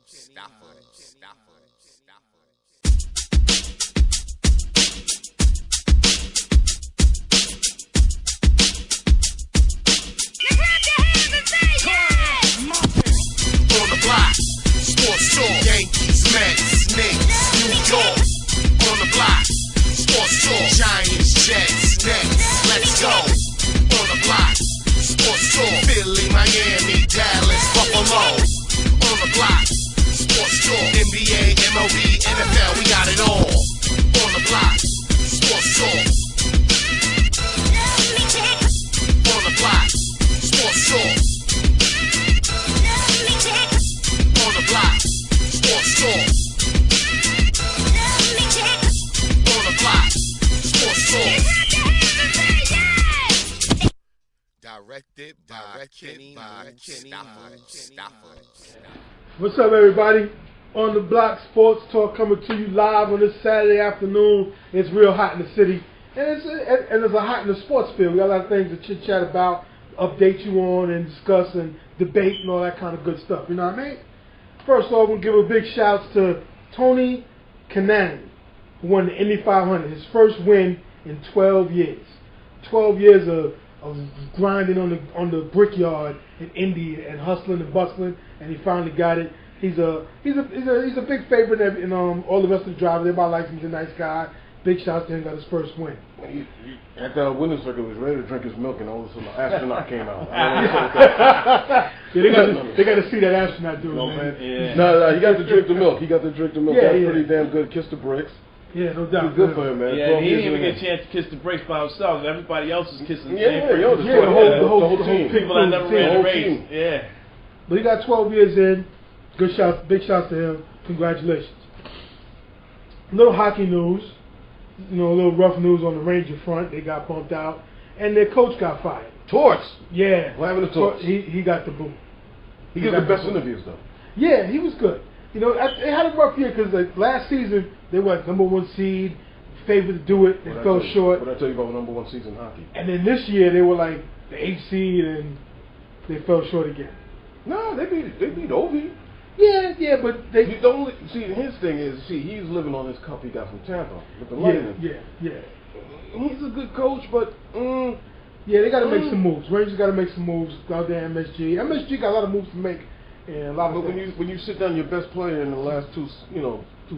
On the block, sports talk, Yankees, Mets, Knicks, New York. On the block, sports talk, Giants, Jets, Nets, let's go. On the block, sports talk, Philly, Miami, Dallas, Buffalo. On the block, sports talk, NBA, MLB, NFL, we got it all. On the block, sports talk. On the block, sports talk. On the block, sports talk. On the block, sports talk. Directed by What's up, everybody? On the Block Sports Talk coming to you live on this Saturday afternoon. It's real hot in the city, and it's a hot in the sports field. We got a lot of things to chit chat about, update you on, and discuss and debate and all that kind of good stuff. You know what I mean? First off, we'll give a big shout to Tony Kanaan, who won the Indy 500, his first win in 12 years. 12 years of grinding on the brickyard in Indy and hustling and bustling, and he finally got it. He's a big favorite in all the rest of the drivers. Everybody likes him. He's a nice guy. Big shout to him, got his first win. At the winner's circle, he was ready to drink his milk, and all of a sudden, an astronaut came out. They got to see that astronaut dude, man. Yeah. No, he got to drink the milk. Yeah, that's pretty damn good. Kiss the bricks. Yeah, no doubt. It's good for him, man. Yeah, he didn't even get a chance to kiss the brakes by himself. Everybody else is kissing the the whole team. People that never ran the race. Yeah. But he got 12 years in. Good shout, big shout to him. Congratulations. Little hockey news. You know, a little rough news on the Ranger front. They got bumped out, and their coach got fired. Torts. Yeah. What happened to Torts? He got the boot. He gave the best interviews, though. Yeah, he was good. You know, they had a rough year because last season they were #1 seed, favored to do it. They fell short. What did I tell you about #1 seed in hockey? And then this year they were like the 8th seed and they fell short again. No, they beat Ovi. Yeah, but they don't see. His thing is, he's living on his cup he got from Tampa with the Lightning. Yeah. He's a good coach, but yeah, they got to make some moves. Rangers got to make some moves out there. MSG got a lot of moves to make, and a lot of. But when you sit down your best player in the last 2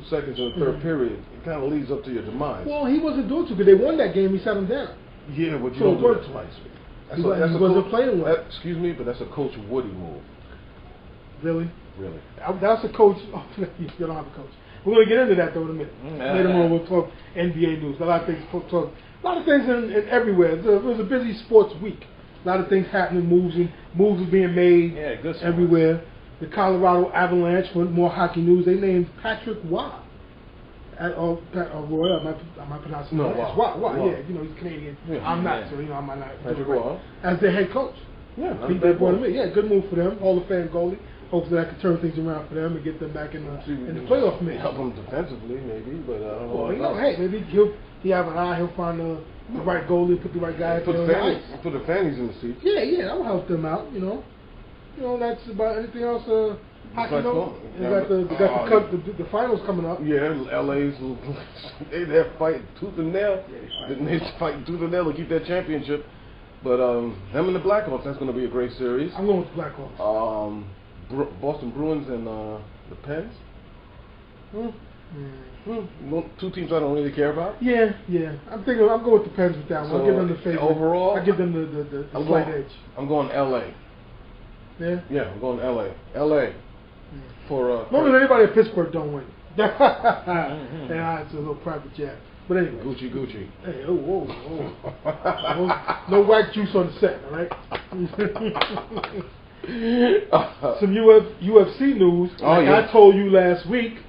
seconds of the third period, it kind of leads up to your demise. Well, he wasn't doing too good. They won that game. He sat him down. Yeah, but you don't do it twice. He wasn't playing well. Excuse me, but that's a Coach Woody move. Really? Really. That's a coach. Oh, you don't have a coach. We're going to get into that though in a minute. Later on, we'll talk NBA news. A lot of things in everywhere. It was a busy sports week. A lot of things happening. Moves are being made. Yeah, good everywhere. The Colorado Avalanche. For more hockey news, they named Patrick Roy. Roy, am I pronouncing it right? Roy. Yeah, you know he's Canadian. Yeah, I'm not, so I might not. Patrick Roy as their head coach. Yeah, they brought him in. Yeah, good move for them. Hall of Fame goalie. Hopefully that can turn things around for them and get them back in the playoff mix. Help them defensively, maybe, but I don't know. Well, you know, hey, maybe he have an eye. He'll find the right goalie, put the right guy. Put the fannies in the seats. Yeah, that'll help them out. You know, that's about anything else. Hockey, they got the finals coming up. Yeah, LA's they're fighting tooth and nail. They're fighting tooth and nail to keep that championship. But them and the Blackhawks, that's going to be a great series. I'm going with the Blackhawks. Boston Bruins and the Pens. Two teams I don't really care about. Yeah. I'm going with the Pens with that one. I'll give them the favorite. Overall, I give them the slight edge. I'm going LA. Yeah. Yeah, I'm going LA. LA. For as long as anybody in Pittsburgh don't win. Yeah, it's a little private jab. But anyway. Gucci. Hey, whoa. No whack juice on the set, all right? Some UFC news. I told you last week.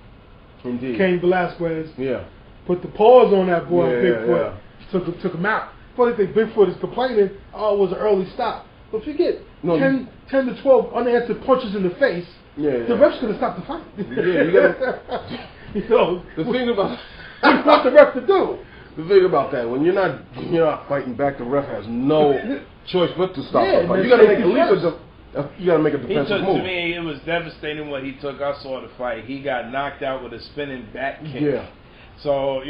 Indeed. Cain Velasquez. Yeah. Put the pause on that boy, Bigfoot. Yeah. Took him out. Funny thing, Bigfoot is complaining. Oh, it was an early stop. But forget 10 to 12 unanswered punches in the face. Yeah. The refs could have stopped the fight. Yeah, you gotta. The thing about what you want the ref to do? The thing about that, when you're not fighting back, the ref has no choice but to stop the fight. You gotta make at least You got to make a He defensive took, move. to me, it was devastating what he took. I saw the fight. He got knocked out with a spinning back kick. Yeah. So,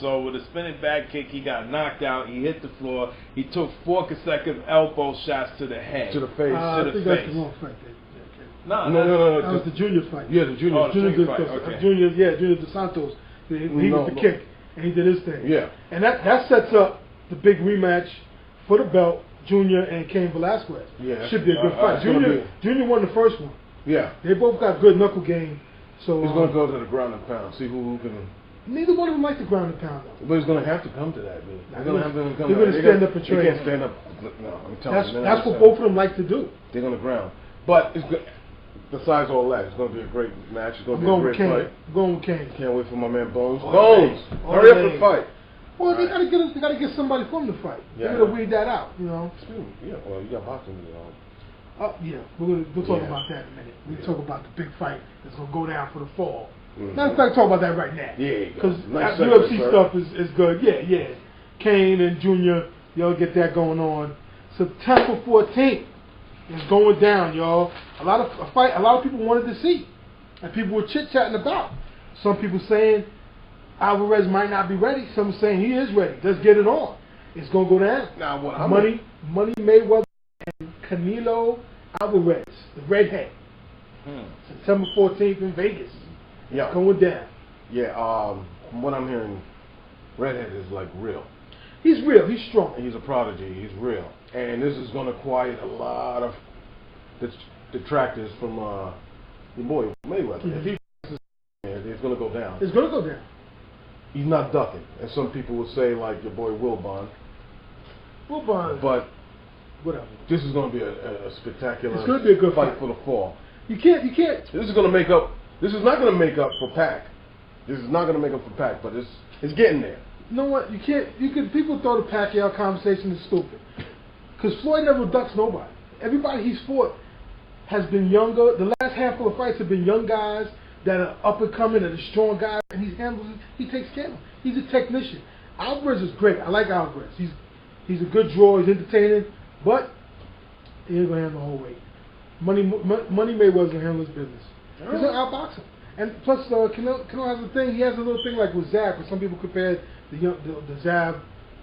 so with a spinning back kick, he got knocked out. He hit the floor. He took 4 consecutive elbow shots to the head. To the face. I to the think face. that's the wrong fight. No. That was the junior fight. Yeah, the junior. Oh, the junior fight. Okay. Junior Dos Santos. He was the kick, and he did his thing. Yeah. And that sets up the big rematch for the belt, Junior and Cain Velasquez. Yeah. Should be a good fight. Junior won the first one. Yeah. They both got good knuckle game. So He's going to go to the ground and pound. See who can. Neither one of them like the ground and pound though. But he's going to have to come to that, man. They're going to have to come. They're going to stand up and They train. can't stand up. No, I'm telling you. That's what both of them like to do. They're going to ground. But it's good. Besides all that, it's going to be a great match. It's going to be a great fight. I'm going with Cain. Can't wait for my man Bones. All Bones, day. hurry up All and day. fight. Well, they gotta get somebody from the fight. Yeah. They gotta weed that out, Yeah, Well, you got boxing, yeah. We'll talk Yeah. about that in a minute. We'll talk about the big fight that's gonna go down for the fall. Mhm. Matter of fact, talk about that right now. Yeah, Because nice UFC segment, stuff is good. Yeah. Cain and Junior, y'all get that going on. September 14th is going down, y'all. A lot of people wanted to see, and people were chit chatting about. Some people saying Alvarez might not be ready. Some saying he is ready. Let's get it on. It's gonna go down. Now, what? Money Mayweather and Canelo Alvarez, the redhead. September 14th in Vegas. Yeah. Going down. Yeah. From what I'm hearing, Redhead is like real. He's real. He's strong. He's a prodigy. He's real. And this is going to quiet a lot of detractors from your boy Mayweather. Mhm. If he it's going to go down. It's gonna go down. He's not ducking, as some people would say, like your boy Wilbon. But Whatever. this is going to be a spectacular. It's gonna be a good fight for the fall. You can't. This is going to make up. This is not going to make up for Pac. This is not going to make up for Pac, but it's getting there. You know what? You can't. People throw the Pacquiao conversation is stupid. Because Floyd never ducks nobody. Everybody he's fought has been younger. The last handful of fights have been young guys that are up and coming, that are strong guys, and he takes care of them. He's a technician. Alvarez is great. I like Alvarez. He's a good draw. He's entertaining, but he ain't gonna handle the whole weight. Money Mayweather's gonna handle his business. He's gonna outbox him. And plus, Canelo has a thing. He has a little thing like with Zab, because some people compare the Zab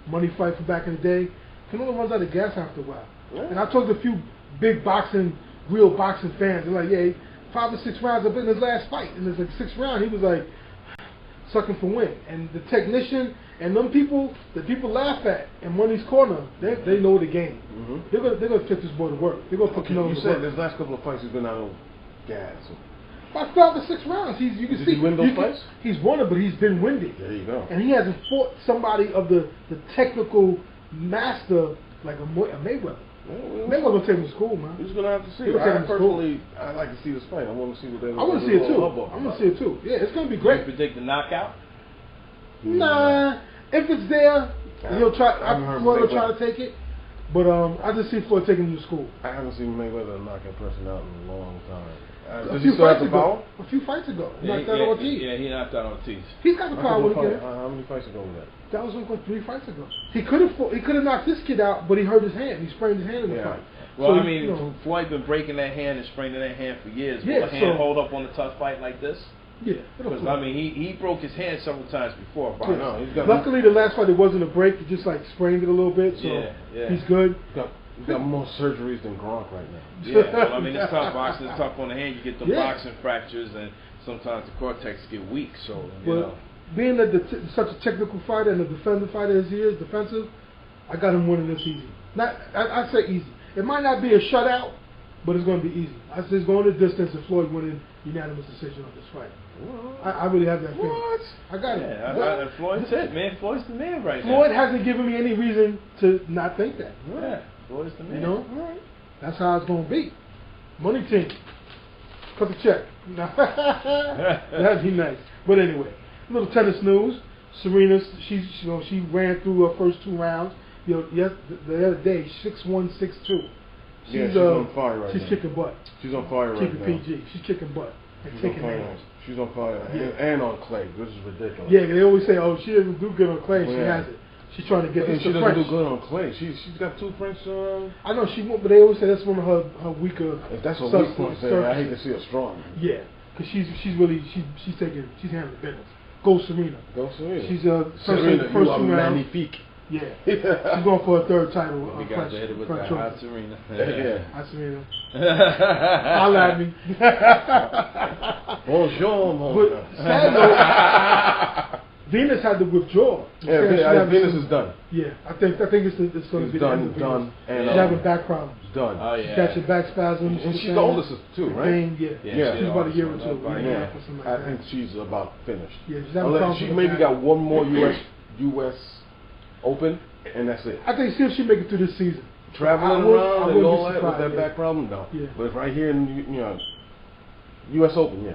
Money fight from back in the day. Canelo runs out of gas after a while. Yeah. And I talked to a few big real boxing fans. They're like, yeah, 5 or 6 rounds up in his last fight. And it's like 6th round, he was like sucking for wind. And the technician and them people that people laugh at in Money's corner, they know the game. Mm-hmm. They're gonna put this boy to work. They're gonna put Canelo You to said work. his last couple of fights he's been out of gas. By 5 or 6 rounds, you can Did see. he win those fights? He's won it, but he's been windy. There you go. And he hasn't fought somebody of the technical master like a Mayweather. Mayweather gonna take him to school, man. He's gonna have to see. I like to see this fight. I want to see what they're. I want to see it too. I'm gonna see it too. Yeah, it's gonna be great. You predict the knockout? Nah, if it's there, he'll try. Floyd will try to take it, but I just see Floyd taking him to school. I haven't seen Mayweather knock a person out in a long time. A Does few he still have fights the power? ago. A few fights ago, Yeah, knocked out Ortiz. Yeah, he knocked out Ortiz. He's got the power with him. How many fights ago was that? That was like 3 fights ago. He could have knocked this kid out, but he hurt his hand. He sprained his hand in the fight. Well, so, I mean, Floyd been breaking that hand and spraining that hand for years. Yeah, Will a hand hold up on a tough fight like this? Yeah. Because, I mean, he broke his hand several times before. Yeah. No, luckily, the last fight, it wasn't a break. He just, sprained it a little bit, so he's good. He's got more surgeries than Gronk right now. Yeah, well, I mean, it's tough boxing. It's tough on the hand. You get the boxing fractures, and sometimes the cortex get weak, so, you know. Being that such a technical fighter and a defensive fighter as he is, defensive, I got him winning this easy. I'd say easy. It might not be a shutout, but it's going to be easy. I say it's going the distance and Floyd winning unanimous decision on this fight. I really have that feeling. What? I got it. Yeah, Floyd's it, man. Floyd's the man right now. Floyd hasn't given me any reason to not think that. Yeah, Floyd's the man. You know? That's how it's going to be. Money team. Cut the check. That'd be nice. But anyway, a little tennis news. Serena, she ran through her first 2 rounds. The other day, 6-1, 6-2. She's on fire right now. She's kicking butt. She's on fire right now. Keep it PG. She's kicking butt. And kicking ass. She's on fire. And on clay. This is ridiculous. Yeah, they always say, oh, she doesn't do good on clay. She has it. She's trying to get this she to doesn't French. do good on clay. She's got 2 French. I know she won't, but they always say that's one of her weaker. If that's a weak point, then I hate to see her strong. Yeah, because she's handling business. Go Serena. Go Serena. She's Serena, first you are round. magnifique. Yeah, she's going for a 3rd title. We got to hit it with that hot Serena. Yeah. Hi Serena. Holla at me. Bonjour, mon But sad note, Venus had to withdraw. Yeah, Venus is done. Yeah, I think it's going to be done. And she's having back problems. It's done. Oh yeah. She's catching back spasms. And she's the oldest too, right? Yeah. She's about a year or two. Yeah. I think she's about finished. Yeah, she's having problems. She maybe got one more U.S. Open, and that's it. I think see if she make it through this season. Traveling around and all that with that back problem, no. Yeah. But right here in U.S. Open, yeah,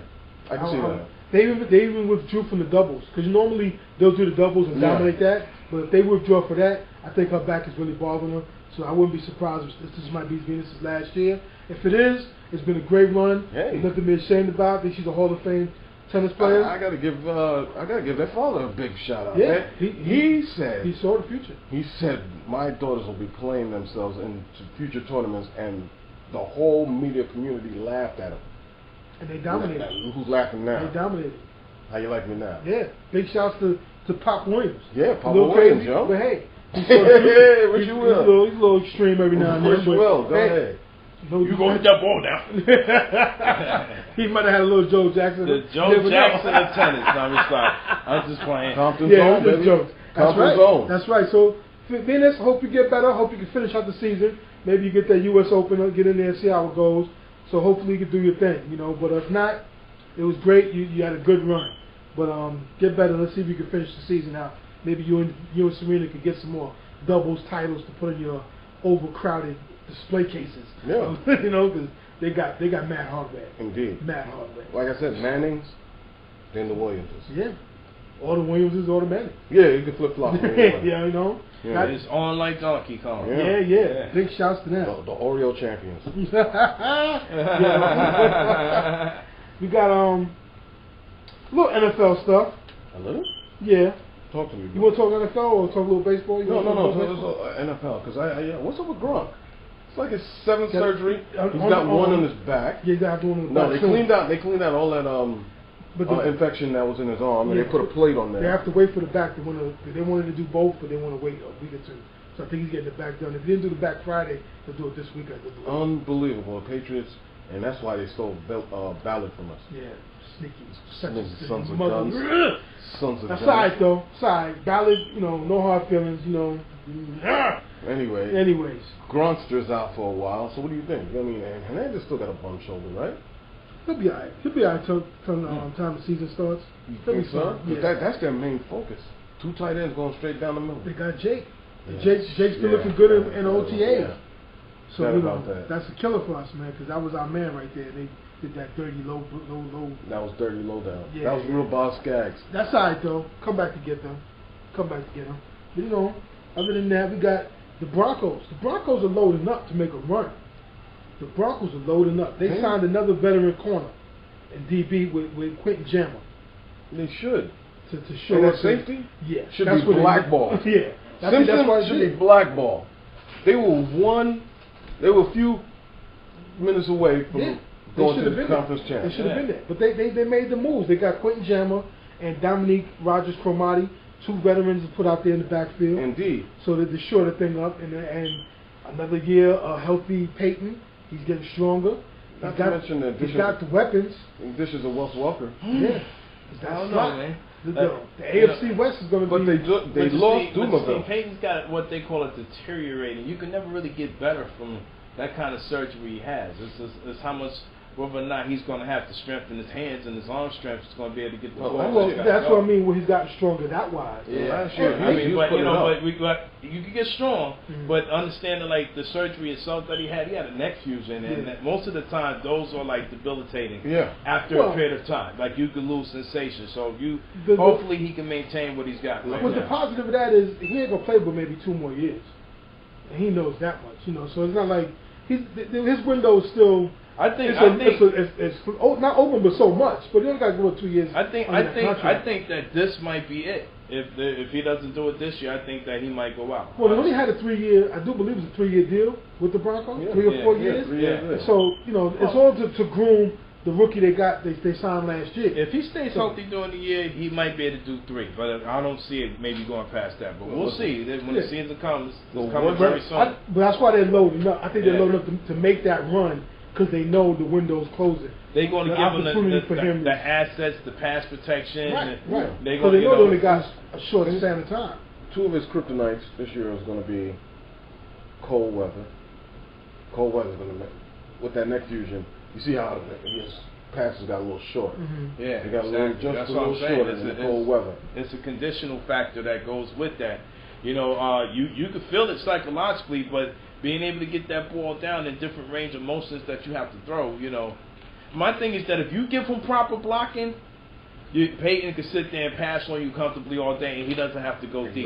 I can see that. They even withdrew from the doubles because normally they'll do the doubles and dominate that. But if they withdraw for that, I think her back is really bothering her. So I wouldn't be surprised if this might be Venus's last year. If it is, it's been a great run. Hey. There's nothing to be ashamed about. I think she's a Hall of Fame tennis player. I gotta give that father a big shout out. Yeah, he said he saw the future. He said my daughters will be playing themselves in future tournaments, and the whole media community laughed at him. And they dominated. Who's laughing now? They dominated. How you like me now? Yeah, big shouts to Pop Williams. Yeah, Pop Williams, Williams, yo. But hey, he's you will. He's a little extreme every now and then. Which will. Go ahead. No, You gonna hit that ball down? He might have had a little Joe Jackson. The Joe Jackson of tennis. No, I'm just fine. I'm just playing. Compton's own, baby. Jokes. That's Compton's right. own. That's right. So, Venus, hope you get better. Hope you can finish out the season. Maybe you get that U.S. Open, get in there and see how it goes. So hopefully you can do your thing, But if not, it was great. You had a good run. But get better. Let's see if you can finish the season out. Maybe you and Serena could get some more doubles titles to put in your overcrowded display cases. Yeah. Because they got mad hardware. Indeed. Mad hardware. Like I said, Mannings, then the Williamses. Yeah. All the Williamses, all the Mannings. Yeah, you can flip flop. Yeah, Yeah. It's on like Donkey Kong. Yeah. Big shouts to them. The Oreo champions. Yeah. We got a little NFL stuff. A little? Yeah. Talk to me. You want to talk NFL or talk a little baseball? No. NFL. Because what's up with Gronk? It's like his 7th surgery. He's got one on his back. Yeah, he got one on his No, back. they cleaned out all that infection that was in his arm, and they put a plate on there. They have to wait for the back. They wanted to do both, but they want to wait a week or two. So I think he's getting the back done. If he didn't do the back Friday, he'll do it this week. I believe. Unbelievable. Patriots, and that's why they stole Ballard from us. Yeah, sneaky. Sons of guns. Sons of guns. That's all right, though. It's all right. Ballard, no hard feelings, Anyways. Gronkster's out for a while, so what do you think? I mean, Hernandez still got a bum shoulder, right? He'll be all right. He'll be all right till time the season starts. You He'll think be so? fine. Yeah. That's their main focus. 2 tight ends going straight down the middle. They got Jake. Yeah. Jake's still looking good in OTA. Yeah. So that. That's a killer for us, man, because that was our man right there. They did that dirty low. That was dirty low down. Yeah, that was real boss Skaggs. That's all right though. Come back to get them. But other than that, we got the Broncos. The Broncos are loading up to make a run. The Broncos are loading up. They signed another veteran corner in DB with Quentin Jammer. They should. To show and us that safety? Yeah. Should be blackballed. Yeah. Simpson should be blackballed. They were a few minutes away from going to the conference championship. They should have been there. But they made the moves. They got Quentin Jammer and Dominique Rodgers-Cromartie, 2 veterans to put out there in the backfield. Indeed. So that to shore the thing up. And another year, a healthy Peyton. He's getting stronger. Not to mention that he's got the weapons. This is a Wes Walker. Yeah. I don't know, man. The AFC West is going to be... But they lost Dumerville. Peyton's got what they call it deteriorating. You can never really get better from that kind of surgery he has. It's how much, whether or not he's going to have to strengthen his hands and his arm strength is going to be able to get the ball. Well, that's what I mean when he's gotten stronger that wise. Yeah, you can get strong, but understanding like the surgery itself that he had a neck fusion, and that most of the time those are like debilitating. Yeah. After a period of time, like you could lose sensation. So hopefully he can maintain what he's got. But the positive of that is he ain't gonna play but maybe 2 more years, and he knows that much. So it's not like his window is still. I think it's not open, but so much. But you only got to go 2 years. I think that this might be it. If he doesn't do it this year, I think that he might go out. Well, he only had a 3-year, I do believe it's a 3-year deal with the Broncos, 3 or 4 years. 3 years. So, you know, it's all to groom the rookie they signed last year. If he stays healthy during the year, he might be able to do 3, but I don't see it maybe going past that. But we'll see. When the season comes, it's coming very soon. But that's why they're loading up. I think they're loading up to make that run because they know the window's closing. They're going to give him the assets, the pass protection. Right. Because they know they only got a short span of time. 2 of his kryptonites this year is going to be cold weather. Cold weather's going to make, with that neck fusion, you see how his passes got a little short. Yeah, they got a little short in the cold weather. It's a conditional factor that goes with that. You know, you can feel it psychologically, but being able to get that ball down in different range of motions that you have to throw, you know. My thing is that if you give him proper blocking, Peyton can sit there and pass on you comfortably all day, and he doesn't have to go deep.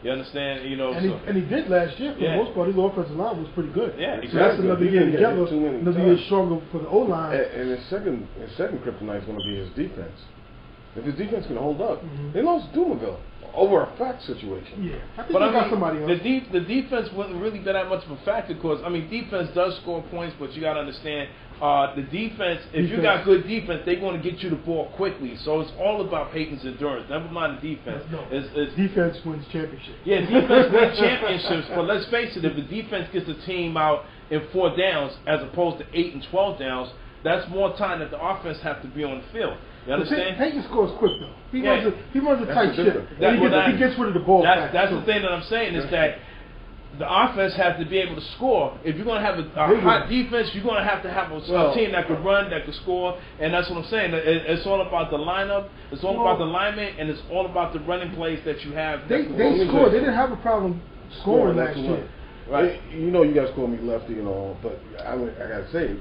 You understand? You know, and he did last year. For the most part, his offensive line was pretty good. Yeah, exactly. So that's another year together, another year stronger for the O-line. And his second kryptonite is going to be his defense. If his defense can hold up, they lost Doomaville over a fact situation. Yeah, I think they got somebody else. The defense wouldn't really be that much of a factor because, I mean, defense does score points, but you got to understand the defense, if you got good defense, they're going to get you the ball quickly. So it's all about Peyton's endurance. Never mind the defense. No. Defense wins championships. Yeah, defense wins championships, but let's face it, if the defense gets the team out in 4 downs as opposed to 8 and 12 downs, that's more time that the offense have to be on the field. You understand? Peyton scores quick though. He runs a tight ship. He gets rid of the ball. That's the thing that I'm saying is that the offense has to be able to score. If you're going to have a hot defense, you're going to have a team that can run, that can score, and that's what I'm saying. It's all about the lineup, it's all about the alignment, and it's all about the running plays that you have. They scored. They didn't have a problem scoring last year. Right. You know, you guys call me lefty and all, but I got to say,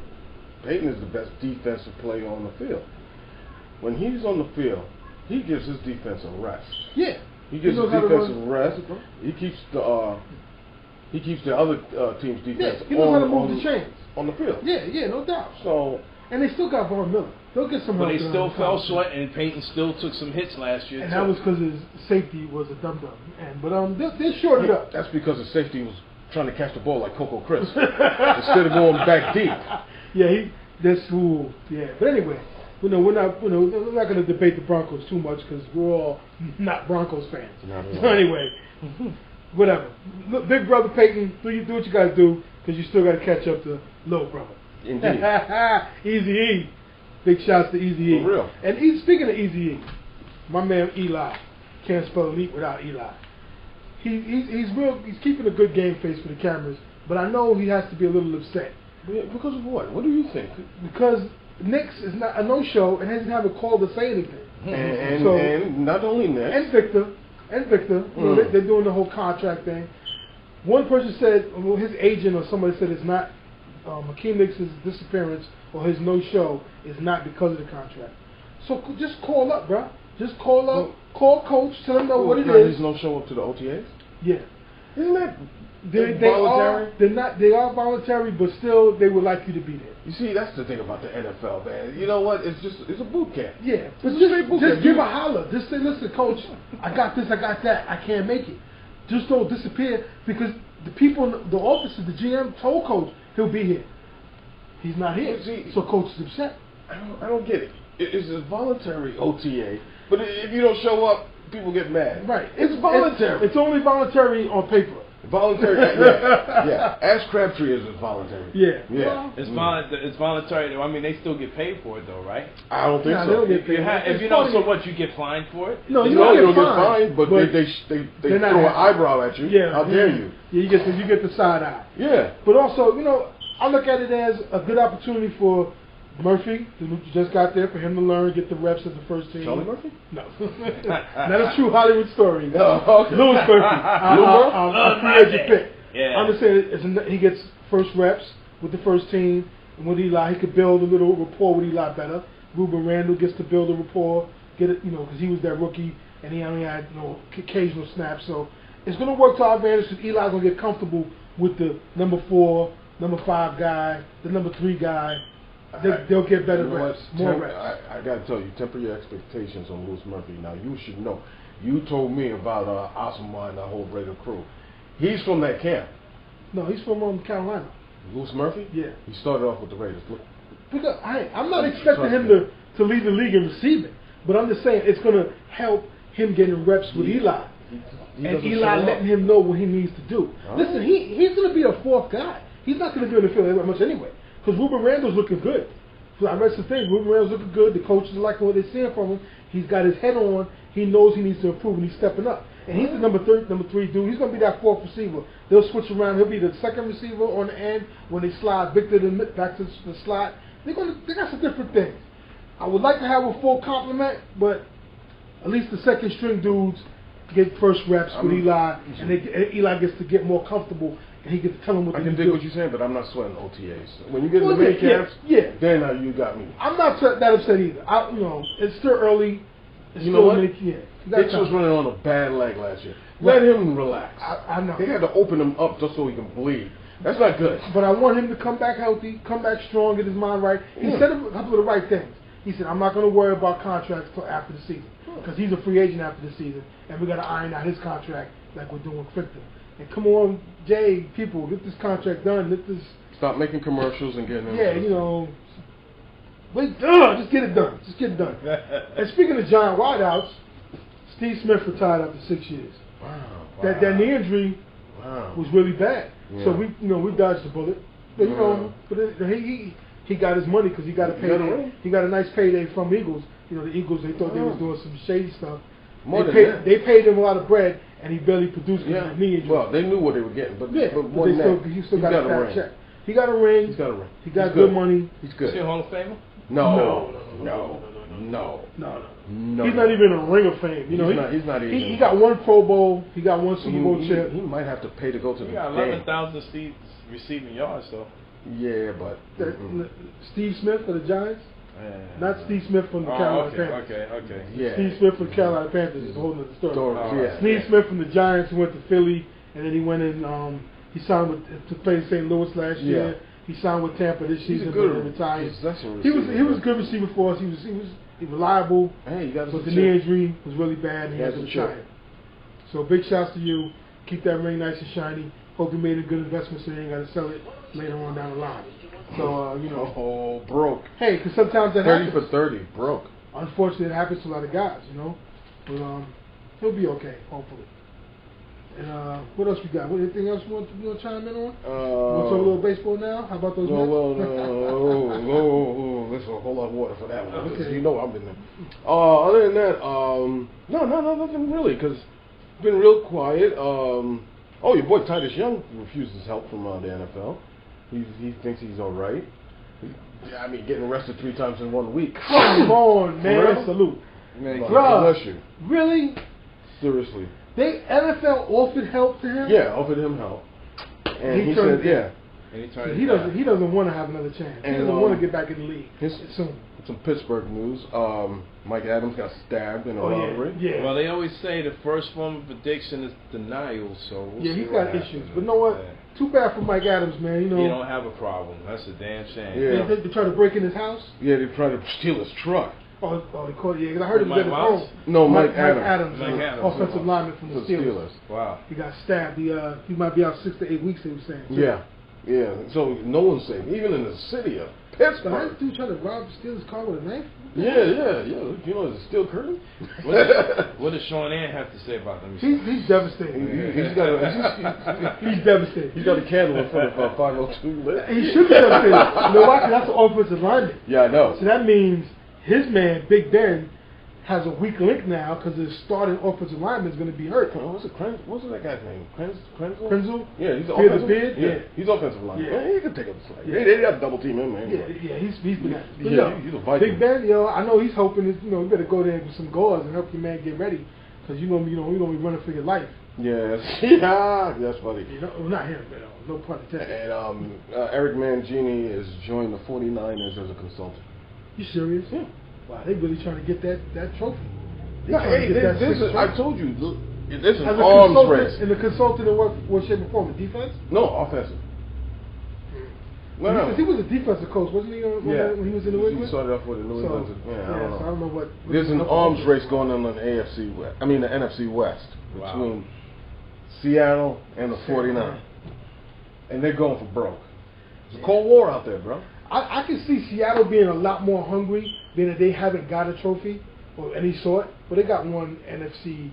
Peyton is the best defensive player on the field. When he's on the field, he gives his defense a rest. Yeah. He gives his defense a rest. He keeps the other team's defense he knows how to move the chains on the field. Yeah, no doubt. So, and they still got Von Miller. They'll get some help. But they still fell short, and Peyton still took some hits last year. And that was because his safety was a dum-dum. But they shorted up. That's because the safety was trying to catch the ball like Coco Crisp instead of going back deep. Yeah, that's cool. Yeah, but anyway. We're not going to debate the Broncos too much because we're all not Broncos fans. So anyway, whatever. Look, big brother Peyton, do what you got to do because you still got to catch up to little brother. Indeed. Easy-E. Big shouts to Easy-E. For real. And speaking of Easy-E, my man Eli can't spell elite without Eli. He's keeping a good game face for the cameras, but I know he has to be a little upset. Because of what? What do you think? Because Knicks is not a no-show and hasn't have a call to say anything. And not only Knicks. And Victor. They're doing the whole contract thing. One person said, his agent or somebody said it's not Hakeem Knicks' disappearance or his no-show is not because of the contract. So just call up, bro. Just call up, call coach, tell him what it is. He's no show up to the OTAs? Yeah. Isn't that voluntary? They are voluntary, but still they would like you to be there. You see, that's the thing about the NFL, man. You know what? It's a boot camp. Yeah, but just give a holler. Just say, listen, coach, I got this, I got that. I can't make it. Just don't disappear because the people, the officers, the GM told coach he'll be here. He's not here, so coach is upset. I don't get it. It's a voluntary OTA, but if you don't show up, people get mad. Right. It's voluntary. It's only voluntary on paper. Voluntary, yeah. Ask Crabtree is voluntary. Yeah. Well, it's voluntary. I mean, they still get paid for it, though, right? I don't think so. They don't get paid. If you know, so what? You get fined for it? No, you don't get fined, but they throw an eyebrow at you. Yeah. How dare you? Yeah, you get the side eye. Yeah. But also, I look at it as a good opportunity for Murphy, who just got there, for him to learn, get the reps as the first team. Charlie Murphy? No. Not a true Hollywood story. No. Okay. Louis Murphy. A free agent pick. Yeah. I'm just saying, he gets first reps with the first team, and with Eli, he could build a little rapport with Eli better. Ruben Randall gets to build a rapport, get it, because he was that rookie, and he only had occasional snaps. So it's going to work to our advantage because Eli's going to get comfortable with the number 4, number 5 guy, the number 3 guy. They'll get better reps, more reps. I got to tell you, temper your expectations on Louis Murphy. Now, you should know. You told me about Osama and the whole Raider crew. He's from that camp. No, he's from Carolina. Lewis Murphy? Yeah. He started off with the Raiders. Look. Because I'm not expecting him to lead the league in receiving, but I'm just saying it's going to help him getting reps with Eli. And Eli letting him know what he needs to do. Oh. Listen, he's going to be a fourth guy. He's not going to be in the field that much anyway. Because Ruben Randall's looking good. So I read some things. Ruben Randall's looking good. The coaches are liking what they're seeing from him. He's got his head on. He knows he needs to improve, and he's stepping up. And he's the number 3 dude. He's going to be that fourth receiver. They'll switch around. He'll be the second receiver on the end when they slide Victor back to the slot. They got some different things. I would like to have a full complement, but at least the second string dudes get first reps with Eli, and Eli gets to get more comfortable, and he gets to tell him what to do. I can dig what you're saying, but I'm not sweating OTAs. When you get in the main camps, then you got me. I'm not that upset either. It's still early. You know what? Hicks was running on a bad leg last year. Let him relax. I know. They had to open him up just so he can bleed. That's not good. But I want him to come back healthy, come back strong, get his mind right. He said a couple of the right things. He said, I'm not going to worry about contracts until after the season. Because he's a free agent after the season, and we got to iron out his contract like we're doing with Victor. And come on, Jay, people, get this contract done. Stop making commercials and getting them. Yeah, just get it done. Just get it done. And speaking of giant wideouts, Steve Smith retired after 6 years. Wow. That knee injury was really bad. Yeah. So we dodged the bullet. But he got his money because he got a payday. He got a nice payday from Eagles. The Eagles, they thought they was doing some shady stuff. They paid him a lot of bread, and he barely produced because of the knee injury. Well, they knew what they were getting, but he still got a fat check. He got a ring. He's got a ring. He got good money. He's good. Is he a Hall of Famer? No. He's not even a Ring of Fame. He's not even. He got one Pro Bowl. He got one Super Bowl chip. He might have to pay to go to the game. He got 11,000 receiving yards, though. Yeah, but Steve Smith for the Giants. Not Steve Smith from the Carolina Panthers. Okay. Yeah. Steve Smith from the Carolina Panthers is a whole other story. Steve Smith from the Giants who went to Philly, and then he went in. He signed to play in St. Louis last year. He signed with Tampa this season, but then retired. He was a good receiver for us. He was reliable. Hey, you got but the knee injury was really bad, and he had to retire. So big shouts to you. Keep that ring nice and shiny. Hope you made a good investment, so you ain't got to sell it later on down the line. So broke. Hey, because sometimes that 30 happens. for 30, broke. Unfortunately, it happens to a lot of guys, But he'll be okay, hopefully. And what else we got? Anything else you want to chime in on? Want to talk a little baseball now? How about those? No, there's a whole lot of water for that one. Okay. I'm in there. Other than that, no, nothing really, because it's been real quiet. Your boy Titus Young refuses help from the NFL. He thinks he's all right. Getting arrested 3 times in 1 week. Come on, man. Salute. Man, bless you. Really? Seriously. NFL offered help to him? Yeah, offered him help. And he said, And he doesn't want to have another chance. He doesn't want to get back in the league soon. Some Pittsburgh news. Mike Adams got stabbed in a robbery. Yeah. Well, they always say the first form of addiction is denial, so he's got issues. But you know what? Yeah. Too bad for Mike Adams, man. He don't have a problem. That's a damn shame. Yeah. They tried to break in his house? Yeah, they tried to steal his truck. Oh, they caught because I heard he was at his home. No, Mike Adams. Mike Adams. Offensive lineman from the Steelers. Wow. He got stabbed. He might be out 6 to 8 weeks, they were saying. Yeah. So no one's safe. Even in the city of Pittsburgh. But that dude tried to steal his car with a knife? Yeah. It's a steel curtain. What does Sean Ann have to say about them? He's devastated. He's devastated. He's got a candle in front of 502 lit. He should be devastated. You know why? Because that's the offensive lineman. Yeah, I know. So that means his man, Big Ben, has a weak link now because his starting offensive lineman is going to be hurt. What's that guy's name? Krenzel? Yeah, he's offensive. Yeah, he's offensive lineman. Yeah, he can take up the slack. Yeah. They have double team him, man. Yeah, he's been at it. He's a Viking. Big Ben, I know he's hoping that, you better go there with some gauze and help your man get ready because you're going to be running for your life. Yes. That's funny. Well, not him, but no pun intended. And Eric Mangini is joining the 49ers as a consultant. You serious? Yeah. Wow, they really trying to get that trophy. I told you, this is an arms race. And the consultant in what shape or form? Defense? No, offensive. Because he was a defensive coach, wasn't he? When he was in New England. He started off with the New England. I don't know what. There's an arms race going on in the AFC West. I mean the NFC West between Seattle and the 49, and they're going for broke. It's a cold war out there, bro. I can see Seattle being a lot more hungry, being that they haven't got a trophy of any sort, but they got one NFC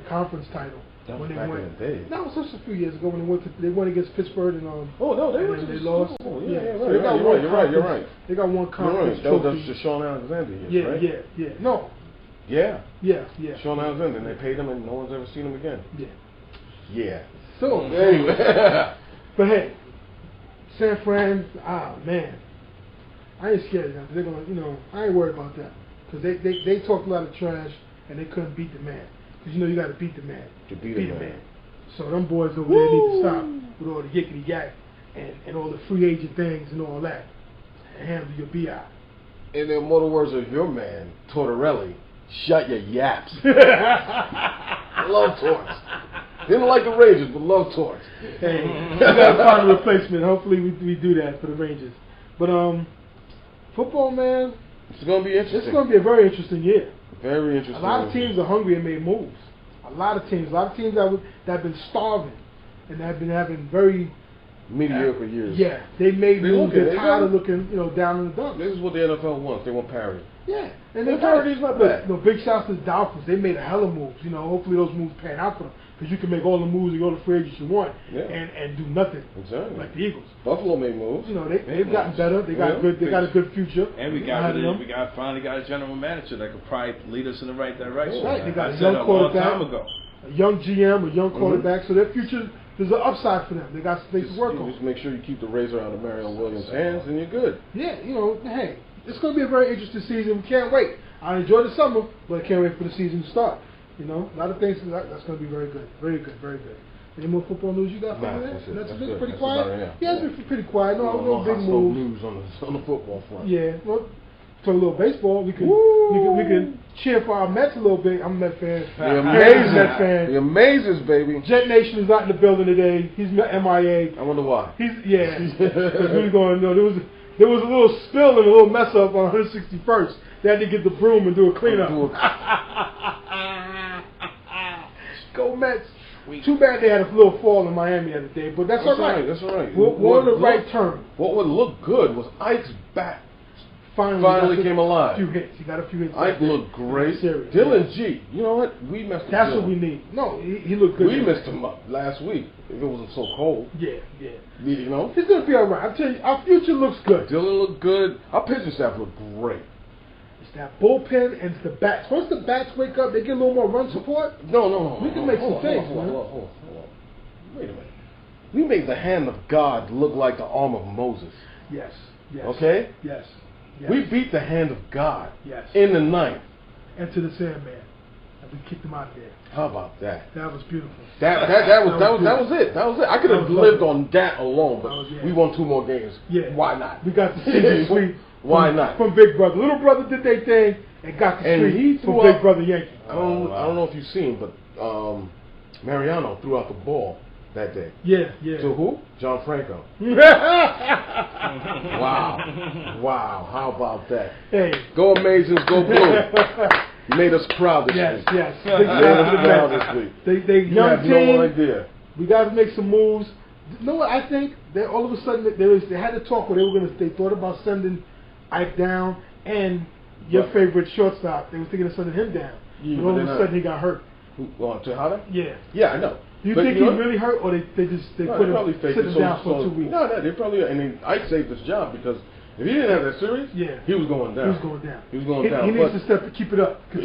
conference title. That was when back they went. in the day. That was just a few years ago when they went against Pittsburgh and they lost. Yeah, So they got you're right. They got one conference trophy. trophy. That was Sean Alexander years, right? Yeah. No. Yeah. Yeah. Sean Alexander, and they paid him, and no one's ever seen him again. Yeah. So anyway, but hey, San Fran, man, I ain't scared of them. They're gonna, I ain't worried about that because they talked a lot of trash and they couldn't beat the man. Because you got to beat the man. To beat the man. So them boys over there need to stop with all the yickety yak and all the free agent things and all that. And handle your BI. In the immortal words of your man, Tortorelli, shut your yaps. Love Torts. Didn't like the Rangers, but love Torts. Hey, we got to find a replacement. Hopefully we do that for the Rangers. But football, man. It's going to be interesting. It's going to be a very interesting year. Very interesting. A lot of teams are hungry and made moves. A lot of teams that have been starving and have been having very mediocre years. Yeah, they made moves. They're tired of looking, down in the dumps. This is what the NFL wants. They want parity. Yeah, and parity's not bad. Big shouts to the Dolphins. They made a hell of moves. Hopefully those moves pan out for them because you can make all the moves and all the free agents you want and do nothing. Exactly. Like the Eagles. Buffalo made moves. They've gotten better. They got good. They got a good future. And we finally got a general manager that could probably lead us in the right direction. Right. They got a young quarterback, a young GM, a young quarterback. So their future, there's an upside for them. They got space to work on. Just make sure you keep the razor out of Marion Williams' hands, and you're good. Yeah. Hey, it's going to be a very interesting season. We can't wait. I enjoy the summer, but I can't wait for the season to start. A lot of things that's going to be very good. Very good. Very good. Any more football news you got for me? That's been pretty quiet. It's been pretty quiet. No big moves. News on the football front. Yeah. Well, talk a little baseball. We can cheer for our Mets a little bit. I'm a Mets fan. The amazing Mets fan. The Amazers, baby. Jet Nation is not in the building today. He's MIA. I wonder why. Because we were going. There was a little spill and a little mess up on 161st. They had to get the broom and do a cleanup. Go Mets. Too bad they had a little fall in Miami the other day, but that's all right. That's all right. We're on the right turn. What would look good was Ike's bat. Finally came alive. A few hits. He got a few hits. Ike looked great. Dylan G. You know what? We messed up. That's what we need. No, he looked good. We messed him up last week. If it wasn't so cold. Yeah. He's gonna be all right. I'm telling you, our future looks good. Dylan looked good. Our pitching staff looked great. It's that bullpen and it's the bats. Once the bats wake up, they get a little more run support. No. We can make some things. Hold on. Wait a minute. We made the hand of God look like the arm of Moses. Yes. Okay? Yes. We beat the hand of God. Yes. In the ninth. And to the Sandman. And we kicked him out of there. How about that? That was beautiful. That was it. I could have lived on that alone, but we won 2 more games. Yeah. Why not? We got the secret sweep. Why not? From Big Brother. Little Brother did their thing and got the sweep from Big Brother Yankee. I don't know if you've seen, but Mariano threw out the ball that day. Yeah. To who? John Franco. Wow. How about that? Hey. Go Amazons, go Blue. You made us proud this week. Yes. You made us proud this week. They young team. No idea. We got to make some moves. You know what I think? That all of a sudden they had to talk where they thought about sending Ike down and your favorite shortstop. They were thinking of sending him down. But all of a sudden he got hurt. Tejada? Yeah. Yeah, I know. Do you think he really hurt, or they put him down for 2 weeks? No, they probably. I mean, Ike saved his job because if he didn't have that series, he was going down. He needs to step to keep it up. We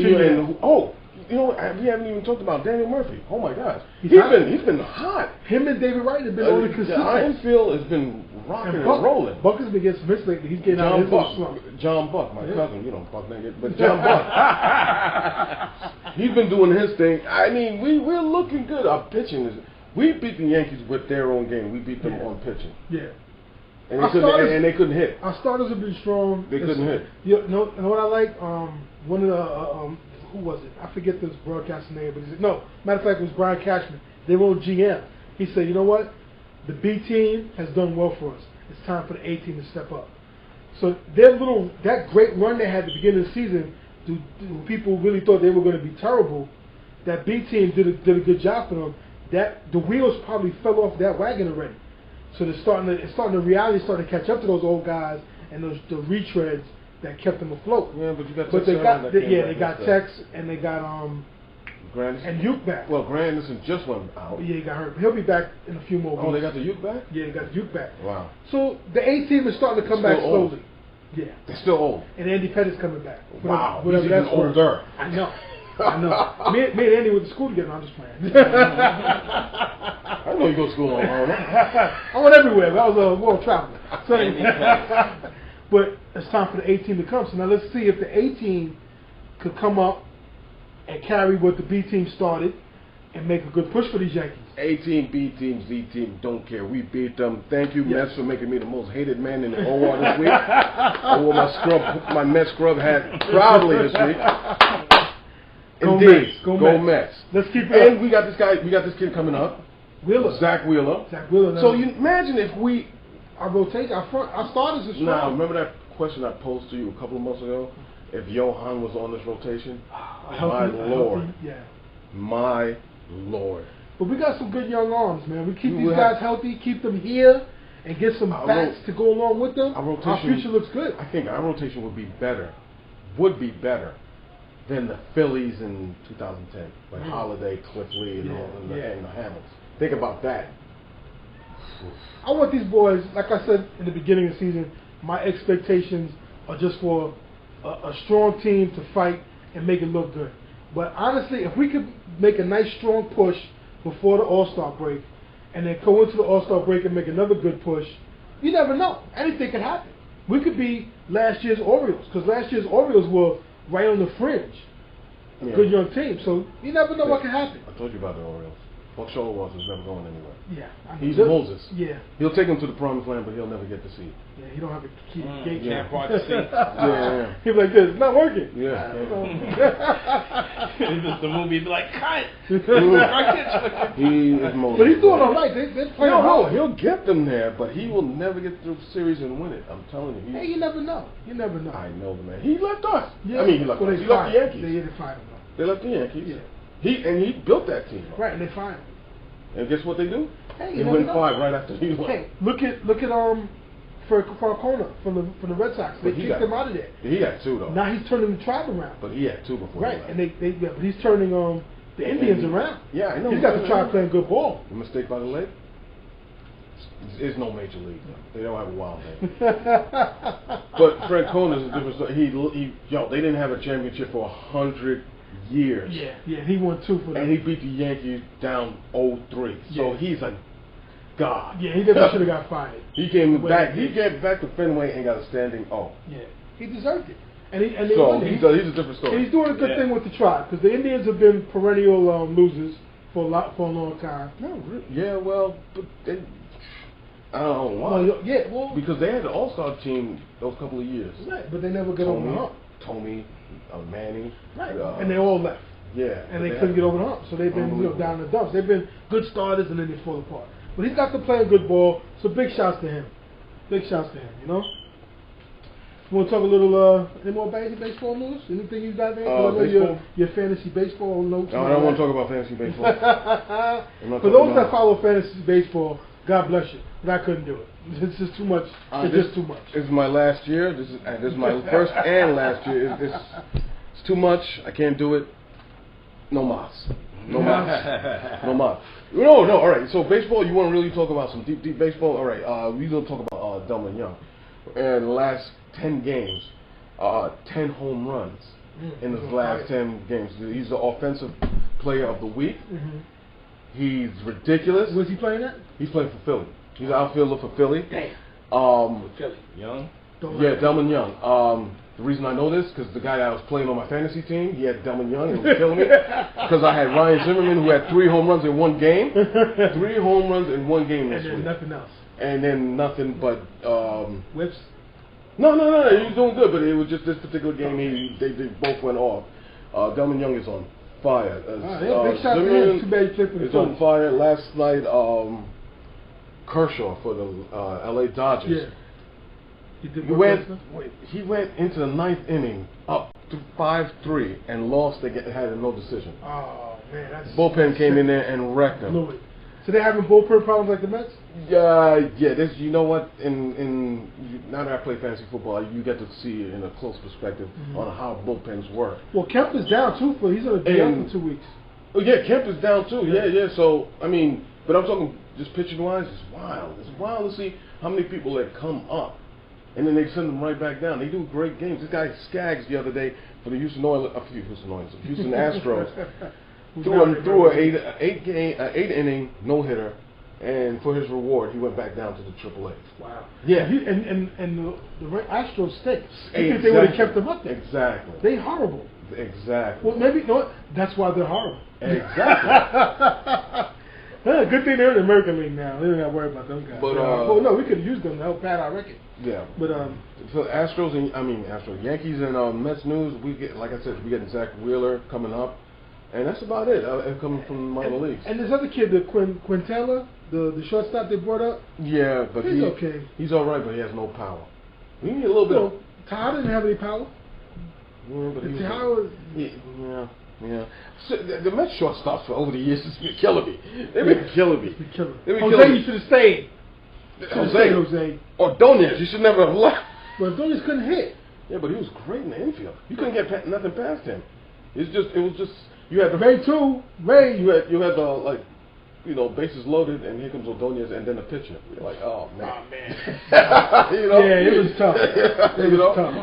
haven't even talked about Daniel Murphy. Oh my gosh, he's been hot. Him and David Wright have been on the consistent. The infield has been rocking and rolling. Buck has been getting some hits lately. He's getting out of his slump. John Buck, my cousin, Buck Nugget, but John Buck. He's been doing his thing. I mean, we're looking good. Our pitching is. We beat the Yankees with their own game. We beat them on pitching. Yeah. And they couldn't hit. Our starters have been strong. They couldn't hit. You know what I like? One of the who was it? I forget this broadcaster name, but he said, matter of fact, it was Brian Cashman. They were on GM. He said, you know what? The B team has done well for us. it's time for the A team to step up. So that great run they had at the beginning of the season, people really thought they were going to be terrible. That B team did a good job for them. That the wheels probably fell off that wagon already. So the reality starting to catch up to those old guys and the retreads that kept them afloat. Yeah, but you got they got Tex and they got Grandison. and Uke back. Well, Grandison just went out. Yeah, he got hurt. He'll be back in a few more weeks. Oh, they got the Uke back? Yeah, they got the Uke back. Wow. So the A team is starting to come back old. slowly. Yeah. They're still old. And Andy Pettitt's coming back. Wow. Whatever He's even that's worth. older. I know. I know. Me and Andy went to school together. I'm just playing. I know you go to school on I went everywhere. But I was a world traveler. So, but it's time for the A team to come. So now let's see if the A team could come up and carry what the B team started and make a good push for these Yankees. A team, B team, Z team, don't care. We beat them. Thank you, Mets, for making me the most hated man in the OR this week. I wore my Mets scrub hat proudly this week. Indeed, go Mets. Let's keep it. And we got this kid coming up, Wheeler. Zach Wheeler. So you imagine if our rotation, our starters are strong. Now, remember that question I posed to you a couple of months ago? If Johan was on this rotation, my Lord, my Lord. But we got some good young arms, man. We keep these guys healthy, keep them here, and get some bats to go along with them. Our future looks good. I think our rotation would be better than the Phillies in 2010, like Holiday, Cliffley, and the Hammonds. Think about that. I want these boys, like I said in the beginning of the season, my expectations are just for a strong team to fight and make it look good. But honestly, if we could make a nice strong push before the All-Star break and then go into the All-Star break and make another good push, you never know. Anything can happen. We could be last year's Orioles, because last year's Orioles were right on the fringe. A good young team. So you never know what can happen. I told you about the Orioles. Buck Showalter was never going anywhere. Yeah. He's Moses. Yeah. He'll take him to the promised land, but he'll never get to see it. Yeah, he don't have a key gate. Can't part the seat. Yeah. He'll be like this, it's not working. Yeah. The movie be like, cut. He is Moses. But he's doing all right. They're playing hard. He'll get them there, but he will never get through the series and win it. I'm telling you. Hey, you never know. You never know. I know, man. He left us. Yeah. I mean, he left us. He left the Yankees. They fired him. They left the Yankees. Yeah. He built that team. Right, and they fired him. And guess what they do? Hey, they win 5 right after he left. Hey, look at Francona from the Red Sox. They kicked him out of there. He had 2 though. Now he's turning the tribe around. But he had 2 before. Right, and but he's turning the Indians around. Yeah, I know. He's got the tribe playing good ball. A mistake by the lake. It's no major league. They don't have a wild name. But Francona is a different story. They didn't have a championship for 100 years. Yeah, he won 2 for them. And he beat the Yankees down 0-3. So he's a god. Yeah, he definitely should have got fired. He came back to Fenway and got a standing O. Yeah, he deserved it. And he's a different story. And he's doing a good thing with the tribe, because the Indians have been perennial losers for a long time. No, yeah, well, but I don't know why. Well, because they had the All-Star team those couple of years. Right, but they never got over the hump. Tommy, Manny. Right, and they all left. Yeah. And they couldn't get over the hump, so they've been down in the dumps. They've been good starters, and then they fall apart. But he's got to play a good ball, so big shouts to him. Big shouts to him, you know? You want to talk a little, any more baseball news? Anything you got there? Baseball? Your fantasy baseball notes? No, I don't want to talk about fantasy baseball. For those that follow fantasy baseball, God bless you. But I couldn't do it. It's just too much. It's just too much. This is my last year. This is my first and last year. It's too much. I can't do it. No mas. No mas. No mas. No. All right. So baseball. You want to really talk about some deep baseball? All right. We're gonna talk about Delman Young. In the last 10 games, 10 home runs in his last 10 games. He's the offensive player of the week. He's ridiculous. Where's he playing at? He's playing for Philly. He's an outfielder for Philly. Damn. Philly. Young? Delman Young. The reason I know this, because the guy that I was playing on my fantasy team, he had Delman Young, and it was killing me. Because I had Ryan Zimmerman, who had 3 home runs in one game. 3 home runs in one game this week. And then nothing else. And then nothing but... Whips? No, he was doing good, but it was just this particular game, they both went off. Delman Young is on fire. Big shot to him. Too bad he played for the Phillies. On fire. Last night, Kershaw for the L.A. Dodgers. Yeah. He went into the 9th inning up to 5-3 and lost. They had a no decision. Oh man, that's bullpen came in there and wrecked them. Blew it. So they having bullpen problems like the Mets? Yeah. This, you know what? Now that I play fantasy football, you get to see it in a close perspective on how bullpens work. Well, Kemp is down too. He's on a DL for 2 weeks. Oh yeah, Kemp is down too. Yeah. So I mean, but I'm talking just pitching wise. It's wild. It's wild to see how many people that come up. And then they send them right back down. They do great games. This guy Skaggs the other day for the Houston Astros threw an 8-inning no-hitter, and for his reward, he went back down to the AAA. Wow. Yeah. And the Astros stink. If they would have kept them up there. Exactly. They horrible. Exactly. Well, maybe no. That's why they're horrible. Exactly. Good thing they're in the American League now. They don't got to worry about them guys. But well, no, we could use them to help pad our record. Yeah. But so Astros, Yankees and Mets news. We get, like I said, we get Zach Wheeler coming up, and that's about it. Coming from minor leagues. And this other kid, the Quintella, the shortstop they brought up. Yeah, but he's okay. He's all right, but he has no power. We need a little bit. Tejada didn't have any power. Yeah, but Yeah. So the Mets shortstops over the years has been killing me. They've been killing me. Jose, you should have stayed. Jose. Ordonez, you should never have left. But Ordonez couldn't hit. Yeah, but he was great in the infield. You couldn't get nothing past him. It was just you had the Ray too. Ray. You had the bases loaded, and here comes Ordonez, and then the pitcher. You're like, oh man. Oh man. Yeah, it was tough. It was tough.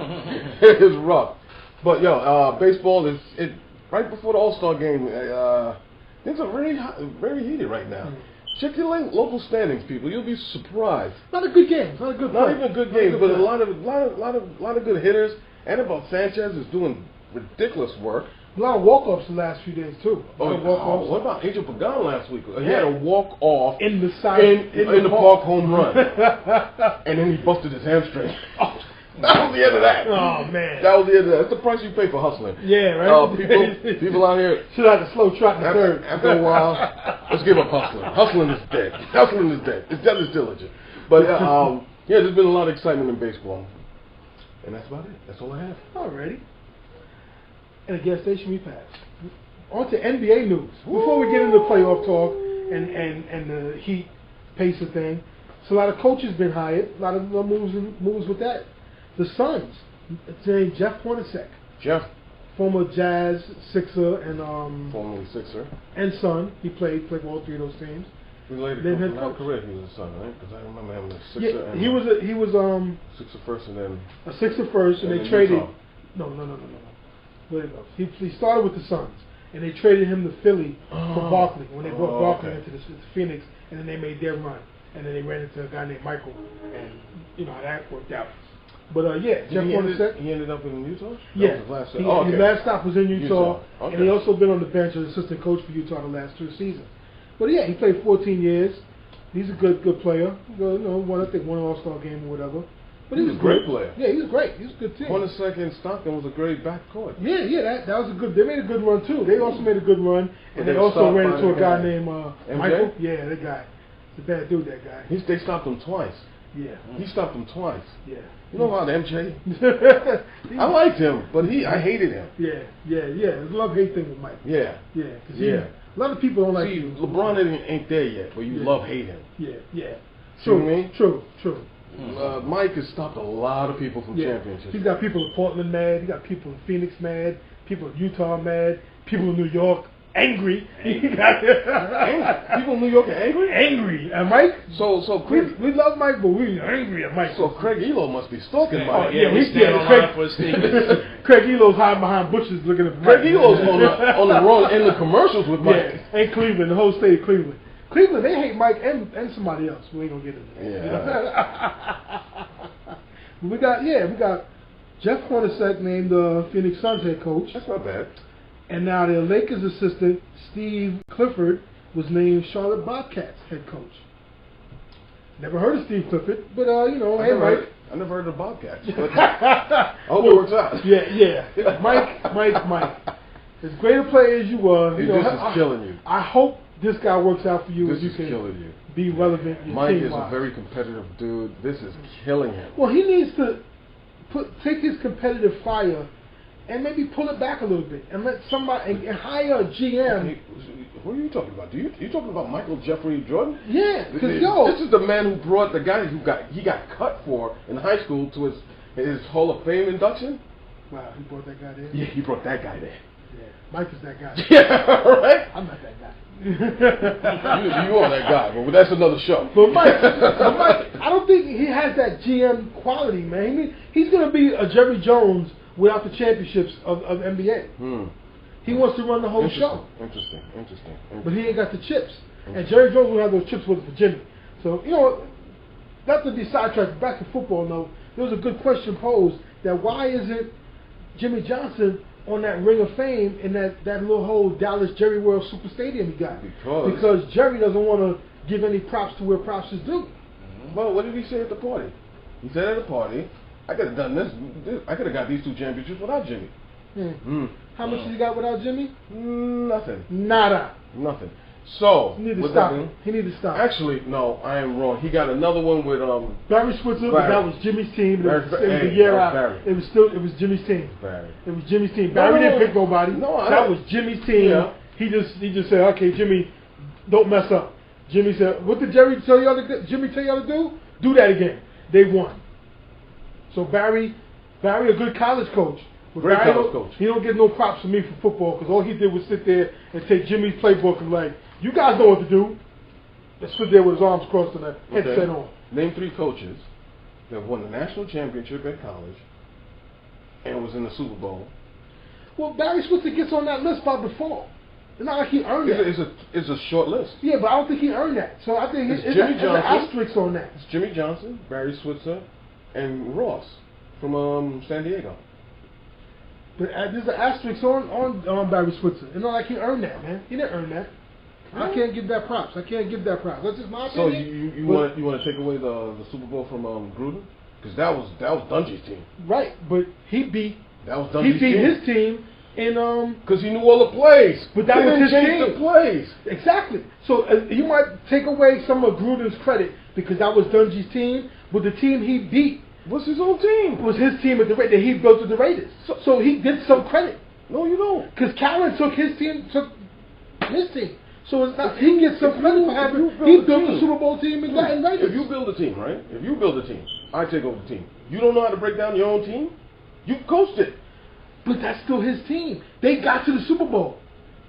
It was rough. But baseball is right before the All-Star game. Things are very heated right now. Check your local standings, people. You'll be surprised. Not a good game. Not even good games, but a lot of good hitters. Anibal Sanchez is doing ridiculous work. A lot of walk-offs the last few days too. What about Angel Pagan last week? He had a walk-off in the side in the park home run, and then he busted his hamstring. That was the end of that. Oh man, that was the end of that. That's the price you pay for hustling. Yeah, right. People out here should have a slow trot in the third. After a while, let's give up hustling. Hustling is dead. Hustling is dead. It's dead as diligent. But there's been a lot of excitement in baseball, and that's about it. That's all I have. Alrighty. And a gas station we passed. On to NBA news. Before we get into playoff talk and the Heat Pacer thing, so a lot of coaches been hired. A lot of moves with that. The Suns. It's named Jeff Hornacek. Jeff. Former Jazz, Sixer, and formerly Sixer. And Sun. He played for all three of those teams. He later in his career he was a Sun, right? Because I remember having a Sixer. Yeah, and he was Sixer first and then a Sixer first, and they traded. Utah. No. Wait a minute. He started with the Suns, and they traded him to Philly for Barkley when they brought Barkley into the Phoenix, and then they made their run, and then they ran into a guy named Michael, and you know how that worked out. But Jeff Hornacek. He ended up in Utah? Yeah. His last his last stop was in Utah, Okay. and he also been on the bench as assistant coach for Utah the last 2 seasons. But yeah, he played 14 years. He's a good player. Won one All-Star game or whatever. But he was a great player. Yeah, he was great. He was a good team. Hornacek and Stockton was a great backcourt. Yeah, that was a good. They made a good run too. They also made a good run, and they also ran into a guy named Michael. Yeah, that guy. He's a bad dude. That guy. They stopped him twice. Yeah. He stopped him twice. Yeah. You know about MJ? I liked him, but I hated him. Yeah. It's a love-hate thing with Mike. Yeah. Because a lot of people don't like him. LeBron ain't there yet, but you love-hate him. Yeah. True. You know what I mean? True. Mike has stopped a lot of people from championships. He's got people in Portland mad. He got people in Phoenix mad. People in Utah mad. People in New York angry. People in New York are angry? Angry at Mike? So Craig, we love Mike, but we're angry at Mike. So Craig Elo must be stalking Mike. We stand on line for Stevens. Craig Elo's hiding behind bushes looking at Mike. Craig Elo's on the wrong end of commercials with Mike. Yeah, and Cleveland, the whole state of Cleveland. Cleveland, they hate Mike and somebody else. We ain't gonna get into that. Yeah. we got Jeff Hornacek named the Phoenix Suns head coach. That's not bad. And now the Lakers assistant Steve Clifford was named Charlotte Bobcats head coach. Never heard of Steve Clifford, but hey Mike. I never heard of Bobcats. But I hope it works out. Yeah. Mike. As great a player as you were, this is killing you. I hope this guy works out for you. This is killing you. be relevant. Mike is a very competitive dude. This is killing him. Well, he needs to take his competitive fire and maybe pull it back a little bit and let somebody and hire a GM. What are you talking about? You talking about Michael Jeffrey Jordan? Yeah, because this is the man who brought the guy who got cut for in high school to his Hall of Fame induction. Wow, he brought that guy there. Yeah, he brought that guy there. Yeah, Mike is that guy. Yeah, right. I'm not that guy. you are that guy, but that's another show. But Mike, I don't think he has that GM quality, man. He's going to be a Jerry Jones without the championships of NBA. He wants to run the whole show. Interesting. But he ain't got the chips. And Jerry Jones would have those chips with for Jimmy. So, not to be sidetracked, back to football, though, there was a good question posed that why isn't Jimmy Johnson on that Ring of Fame in that little whole Dallas Jerry World Super Stadium he got? Because Jerry doesn't want to give any props to where props is due. Well, what did he say at the party? He said at the party, I could have done this. I could have got these 2 championships without Jimmy. How much has he got without Jimmy? Nothing. Nada. Nothing. So he need to stop. He need to stop. Actually, no, I am wrong. He got another one with Barry Switzer, but that was Jimmy's team. It was the year out. It was Jimmy's team. It was Jimmy's team. Barry didn't pick nobody. That was Jimmy's team. Yeah. He just said, okay, Jimmy, don't mess up. Jimmy said, what did Jimmy tell y'all to do? Do that again. They won. So Barry, a good college coach. Great college coach. He don't get no props from me for football because all he did was sit there and take Jimmy's playbook and like, you guys know what to do. Just sit there with his arms crossed and a headset on. Name 3 coaches that won the national championship at college and was in the Super Bowl. Well, Barry Switzer gets on that list by default. It's not like he earned that. It's a short list. Yeah, but I don't think he earned that. So I think it's Jimmy Johnson. An asterisk on that. It's Jimmy Johnson, Barry Switzer, and Ross from San Diego. But there's an asterisk on Barry Switzer. It's not like he earned that, man. He didn't earn that. I can't give that props. That's just my opinion. So you want to take away the Super Bowl from Gruden? Because that was Dungy's team. Right, but he beat his team in because he knew all the plays. But that was his team. The plays. Exactly. So you might take away some of Gruden's credit because that was Dungy's team, but the team he beat was his own team. Was his team at the Raiders that he built with the Raiders. So he did some credit. No, you don't. Because Callen took his team. So it's not, he gets some credit for having he built the Super Bowl team in Raiders. If you build a team, right? If you build a team, I take over the team. You don't know how to break down your own team? You coached it. But that's still his team. They got to the Super Bowl.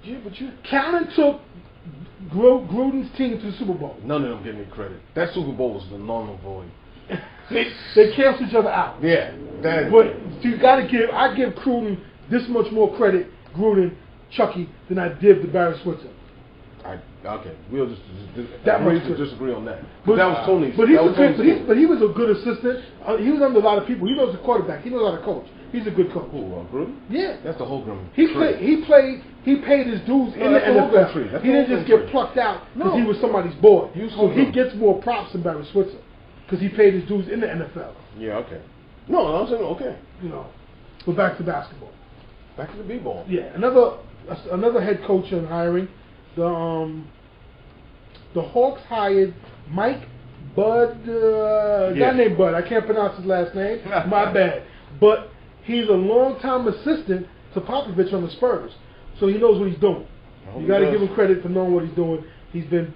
Yeah, but Callen took Gruden's team to the Super Bowl. None of them give me credit. That Super Bowl was the normal void. They cancel each other out. Yeah. But you gotta I give Gruden this much more credit, Chucky, than I did to Barry Switzer. Okay, we'll just disagree on that. But that was Tony's. But he was a good assistant. He was under a lot of people. He knows the quarterback. He knows how to coach. He's a good coach. Who, Gruden? Yeah. That's the whole Gruden. He paid his dues in the NFL. He didn't just get plucked out because he was somebody's boy. So he gets more props than Barry Switzer because he paid his dues in the NFL. Yeah. Okay. No, I'm saying okay. But back to basketball. Back to the b-ball. Yeah. Another head coach in hiring. The Hawks hired Mike Bud, a guy named Bud. I can't pronounce his last name. My bad. But he's a long-time assistant to Popovich on the Spurs, so he knows what he's doing. You got to give him credit for knowing what he's doing. He's been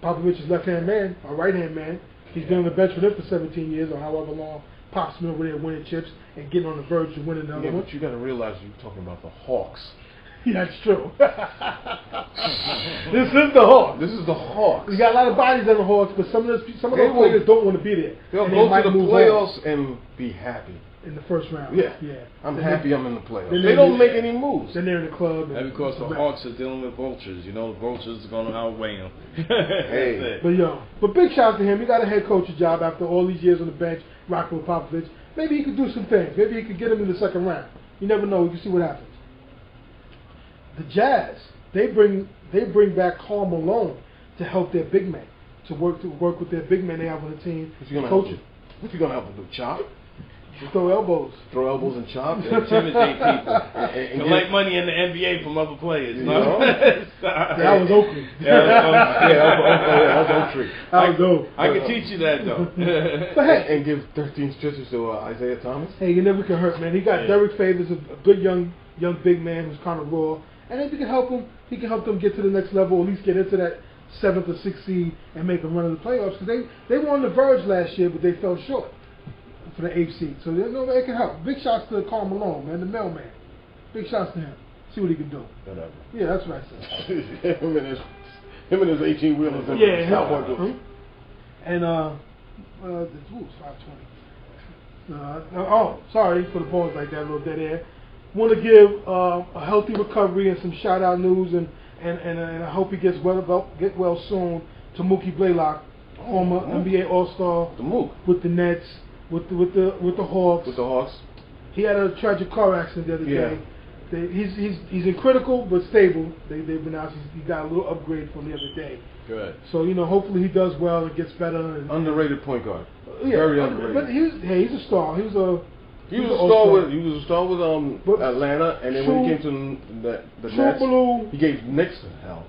Popovich's left-hand man, or right-hand man. He's been on the bench with him for 17 years, or however long. Pop's been over there winning chips and getting on the verge of winning another one. But you got to realize you're talking about the Hawks. Yeah, that's true. This is the Hawks. This is the Hawks. We got a lot of bodies on the Hawks, but some of those players don't want to be there. They'll go to the playoffs and be happy. In the first round. Yeah. I'm happy I'm in the playoffs. They don't make any moves. Then they're in the club. And because the Hawks are dealing with vultures. The vultures are going to outweigh them. Hey. But big shout out to him. He got a head coach's job after all these years on the bench, rocking with Popovich. Maybe he could do some things. Maybe he could get him in the second round. You never know. You can see what happens. The Jazz, they bring back Karl Malone to help their big men, to work with their big men they have on the team. What's he gonna help him? What's he gonna help him do? Chop? You throw elbows. Throw elbows and chop. Intimidate people. And Collect money in the NBA from other players. No? That was Oakland. That was Oak Tree. That was dope. I can teach you that, though. But hey, And give 13 stitches to Isaiah Thomas. hey, you never can hurt, man. He got Derek Favors, a good young big man who's kind of raw. And if he can help him, he can help them get to the next level, at least get into that 7th or 6th seed and make a run of the playoffs. Because they were on the verge last year, but they fell short for the 8th seed. So they can help. Big shots to Karl Malone, man, the mailman. Big shots to him. See what he can do. Whatever. Yeah, that's what I said. him and his 18-wheelers. Yeah, Cowboy boots. And the 520. Sorry for the pause like that, a little dead air. Want to give a healthy recovery and some shout-out news, and I hope he get well soon to Mookie Blaylock, former NBA All-Star, The Mook. with the Nets, with the Hawks. With the Hawks. He had a tragic car accident the other day. He's in critical but stable. They've been out. He got a little upgrade from the other day. Good. So hopefully he does well and gets better. And, Underrated point guard. yeah, Very underrated. But he's a star. He was a star with Atlanta, and then when he came to the True Nets, Blue, he gave Knicks hell.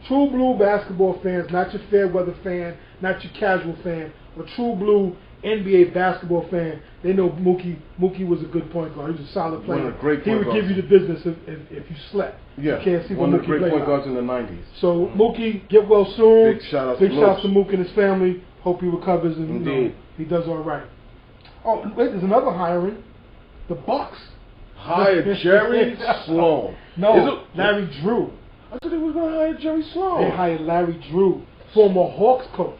True blue basketball fans, not your fair weather fan, not your casual fan, a true blue NBA basketball fan. They know Mookie was a good point guard. He was a solid player. One of the great he point would guards. give you the business if you slept. Yeah, You can't see one of Mookie the great play point like. guards in the 90s. So Mookie, get well soon. Big shout out Big to shouts Mook. to Mook and his family. Hope he recovers and Indeed. he does all right. Oh, wait, there's another hiring. The Bucks Hired Jerry Sloan. No, Larry Drew. I thought they was going to hire Jerry Sloan. They hired Larry Drew, former Hawks coach.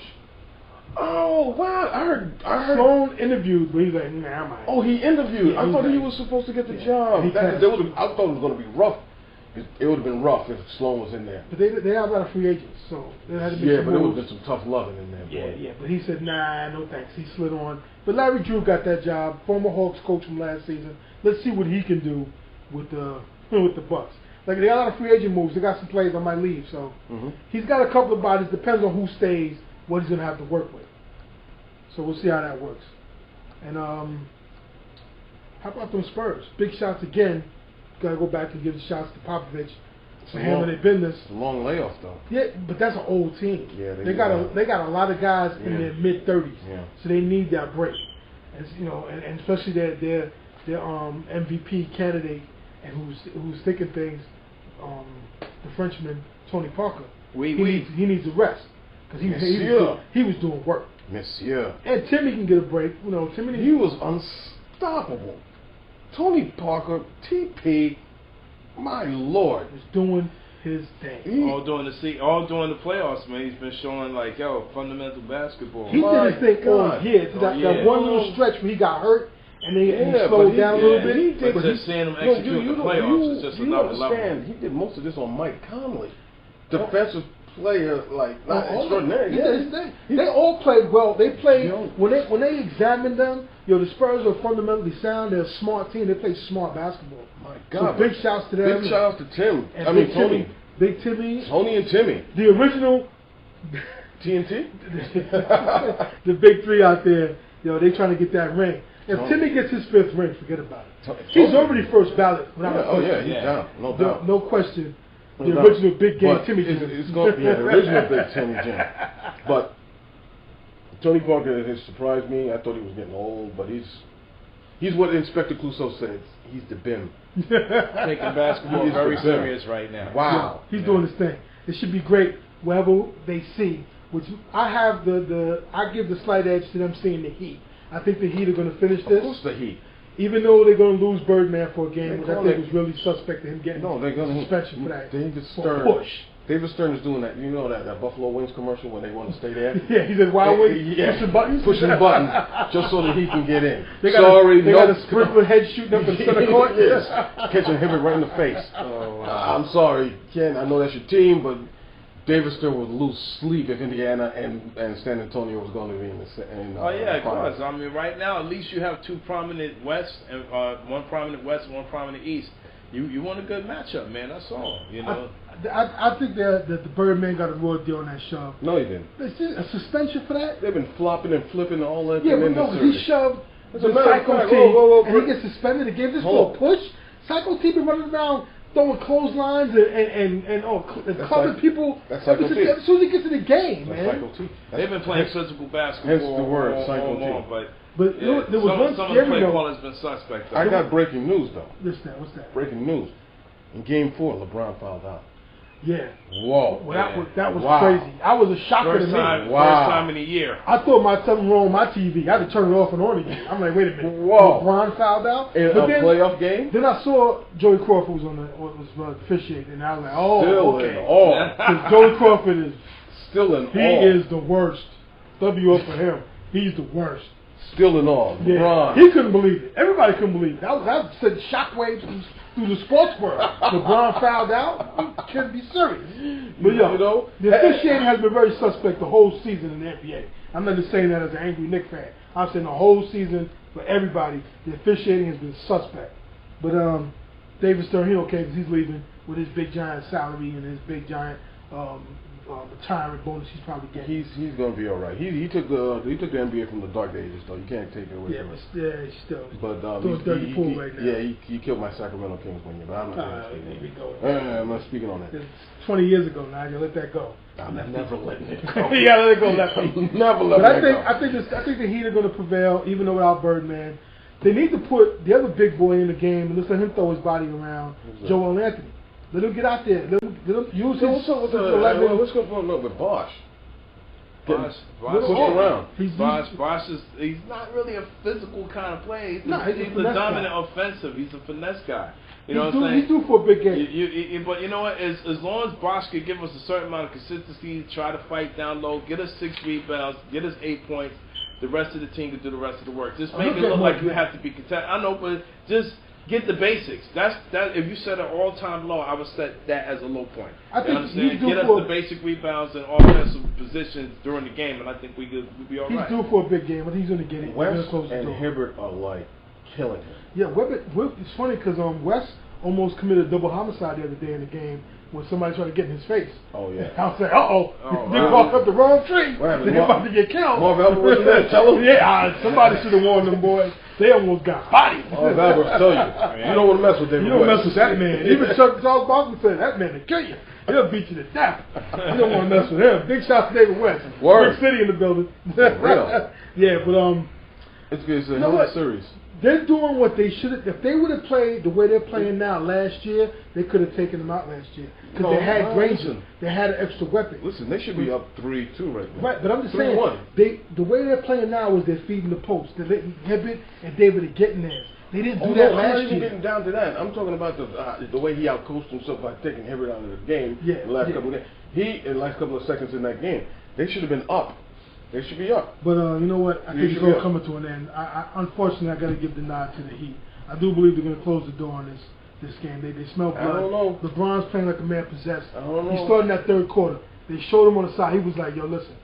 Oh wow! I heard. Sloan interviewed, but he's like, nah, I'm out. Oh, he interviewed. Yeah, I thought he's he like- was supposed to get the Yeah. job. He I can't. thought it was going to be rough. It would have been rough if Sloan was in there. But they have a lot of free agents, so there had to be Yeah, some but there would moves. have been some tough loving in there. Yeah, Boy. yeah, but he said, nah, no thanks. He slid on. But Larry Drew got that job, former Hawks coach from last season. Let's see what he can do with the Bucks. Like, they got a lot of free agent moves. They got some players that might leave, so he's got a couple of bodies. Depends on who stays, what he's going to have to work with. So we'll see how that works. And how about them Spurs? Big shots again. Got to go back and give the shots to Popovich for handling their business. It's a long layoff though. Yeah, but that's an old team. Yeah, they got a lot of guys in their mid-30s, so they need that break. And and especially their MVP candidate and who's thinking things, the Frenchman Tony Parker. He needs a rest because he was doing work. Monsieur. And Timmy can get a break. Timmy. He was unstoppable. Tony Parker, TP, my lord, was doing his thing. All during the playoffs, man. He's been showing fundamental basketball. He did his thing all year. That one little stretch where he got hurt and he slowed down a little bit. He did just seeing him execute the playoffs is just another level. He did most of this on Mike Conley, defensive player, not extraordinary. He did his thing. They all played well. They played when they examined them. The Spurs are fundamentally sound. They're a smart team. They play smart basketball. My God! So big shouts to them. Big shouts to Tim. Tony. Big Timmy. Tony and Timmy. The original TNT. The big three out there. They trying to get that ring. If Timmy gets his 5th ring, forget about it. He's already first ballot. He's down. No doubt. No question. The original big game Timmy Jim. It's going to be the original big Timmy Jim. But Tony Parker has surprised me. I thought he was getting old, but he's what Inspector Clouseau said. He's the BIM. Taking basketball very serious right now. Wow. He's doing his thing. It should be great wherever they see. Which I have I give the slight edge to them seeing the Heat. I think the Heat are going to finish this. Of course the Heat. Even though they're going to lose Birdman for a game, which I think was really suspect of him getting suspension for that. David Stern is doing that. You know that Buffalo Wings commercial when they want to stay there? Yeah, he said, "Wild Wings, pushing buttons?" Pushing the button just so that he can get in. They got a sprinkler head shooting up in center court. Yes. Catching him right in the face. Oh, wow. I'm sorry, Ken. I know that's your team, but David Stern would lose sleep if Indiana and San Antonio was going to be in the of course. I mean, right now, at least you have two prominent West and one prominent West and one prominent East. You want a good matchup, man. That's all. I think that the Birdman got a raw deal on that shove. No, he didn't. Is there a suspension for that? They've been flopping and flipping all that. Yeah, but no, he shoved As the a matter of Psycho fact, T, whoa, and he gets suspended again just for a push. Psycho T been running around throwing clotheslines and clubbing people That's Psycho T. as soon as he gets in the game, That's man. Psycho T. They've been playing physical basketball. Hence the word Psycho T. But yeah, there was one some of the scary play note. callers been suspect. I got breaking news though. What's that? Breaking news. In Game 4, LeBron fouled out. Yeah. Whoa. Well, that was Wow. crazy. I was a shocker to First me. time in a year. I thought something wrong with my TV. I had to turn it off and on again. I'm like, wait a minute. Whoa. LeBron fouled out. In a playoff game? Then I saw Joey Crawford was officiating, and I was like, oh, Still okay. in awe. Because Joey Crawford is Still in he awe. is the worst. W up for him. He's the worst. Still in awe. Yeah. LeBron. He couldn't believe it. Everybody couldn't believe it. That sent shockwaves through the sports world. LeBron fouled out. You can't be serious. But You know, the officiating has been very suspect the whole season in the NBA. I'm not just saying that as an angry Knicks fan. I'm saying the whole season for everybody, the officiating has been suspect. But David Stern, he okay because he's leaving with his big giant salary and his big giant retirement bonus he's probably getting. He's gonna be all right. He took the NBA from the dark ages though. You can't take it away from it. Yeah, still. But doing dirty pool right now. Yeah, he killed my Sacramento Kings one year, but I'm not I'm not speaking on that. It's 20 years ago now. You let that go. I'm never letting it go. You gotta let it go. Never let But it go. I think the Heat are gonna prevail even though without Birdman. They need to put the other big boy in the game and just let him throw his body around. Joel Anthony. Let him get out there. Let him use his. What's up with what's going on with Bosh? Bosh around. Bosh is he's not really a physical kind of player. He's a a dominant offensive. He's a finesse guy. You know what I'm saying? He's due for a big game. But you know what? As long as Bosh could give us a certain amount of consistency, try to fight down low, get us 6 rebounds, get us 8 points, the rest of the team can do the rest of the work. Just make it look like you have to be content. I know, but just get the basics. That if you set an all-time low, I would set that as a low point. I think he's due get us for the basic rebounds and offensive positions during the game, and I think we'll be all right. He's due for a big game. I think he's going to get it. West and Hibbert are like killing him. Yeah, it's funny because West almost committed a double homicide the other day in the game when somebody tried to get in his face. Oh, yeah. I was like, they walked up the wrong tree. They're about to get killed. Marv Albert wasn't there. Tell him. Yeah, somebody should have warned them boys. They almost got bodied. Marv Albert tell you. You don't want to mess with David You don't West. mess with that man. Even Charles Barkley said, that man will kill you. He'll beat you to death. You don't want to mess with him. Big shout to David West. Word. Big city in the building. Real. Yeah, but it's a hell of a series. They're doing what they should have. If they would have played the way they're playing now last year, they could have taken them out last year. Because they had Granger. They had an extra weapon. Listen, they should be up 3-2 right now. Right, but I'm just saying, 3-1. the way they're playing now is they're feeding the post. They're letting Hibbert and David are getting there. They didn't do that I'm last not even year. getting down to that. I'm talking about the way he outcoached himself by taking Hibbert out of the game the last couple of games. In the last couple of seconds in that game, they should have been up. They should be up. But you know what? I think it's all coming to an end. Unfortunately, I got to give the nod to the Heat. I do believe they're going to close the door on this game. They smell blood. I don't know. LeBron's playing like a man possessed. I don't know. He started in that third quarter. They showed him on the side. He was like, yo, listen.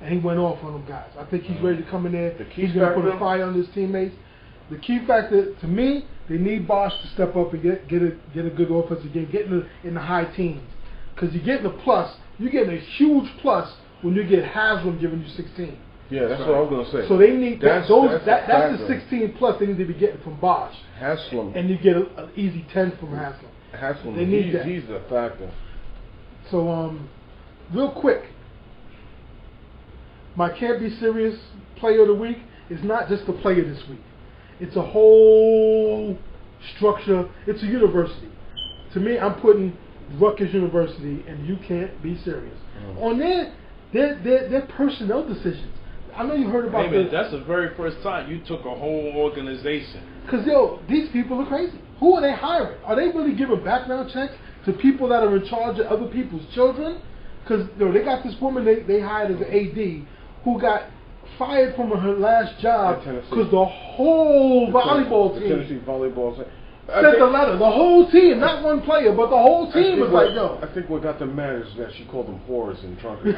And he went off on them guys. I think he's ready to come in there. He's going to put a fire on his teammates. The key factor, to me, they need Bosh to step up and get a good offensive game, get in the high teens. Because you're getting a plus. You're getting a huge plus when you get Haslam giving you 16. Yeah, that's what I was going to say. So they need that's the 16 plus they need to be getting from Bosh. Haslam. And you get an easy 10 from Haslam. Haslam, they need that. He's the factor. So, real quick, my Can't Be Serious Player of the Week is not just the player this week. It's a whole structure. It's a university. To me, I'm putting Rutgers University and You Can't Be Serious. On their personnel decisions. I know you heard about that's the very first time you took a whole organization. Because, these people are crazy. Who are they hiring? Are they really giving background checks to people that are in charge of other people's children? Because they got this woman they hired as an AD who got fired from her last job because the whole volleyball team. The Tennessee volleyball team. Sent the letter. The whole team, not one player, but the whole team was like, yo. I think what got them mad is that she called them whores and trunkers.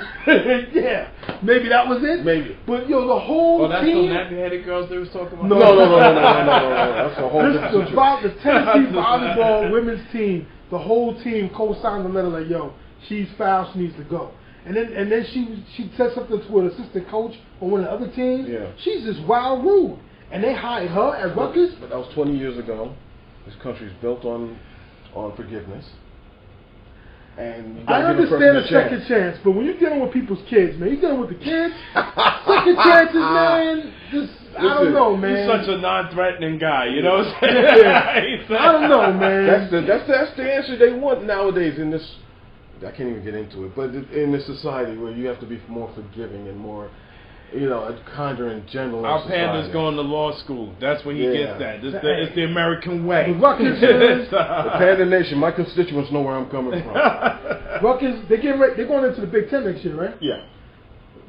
Yeah, maybe that was it. Maybe. But the whole that's team. the nappy-headed girls they was talking about. No. That's a whole different situation. The Tennessee volleyball women's team, the whole team co-signed the letter like, yo, she's foul, she needs to go. And then she said something to an assistant coach on one of the other teams. Yeah. She's just wild rude. And they hired her at Rutgers? But that was 20 years ago. This country is built on forgiveness. And you I gotta give understand a person second chance, but when you're dealing with people's kids, man, you're dealing with the kids. Second chances, man. Just I don't know, man. He's such a non-threatening guy, you know what I'm saying? Yeah. I don't know, man. That's the answer they want nowadays in this. I can't even get into it, but in this society where you have to be more forgiving and more, kinder and gentler. Our panda's going to law school. That's when he gets that. It's the American way. The Rutgers, the Panda Nation. My constituents know where I'm coming from. Rutgers, they're going into the Big Ten next year, right? Yeah.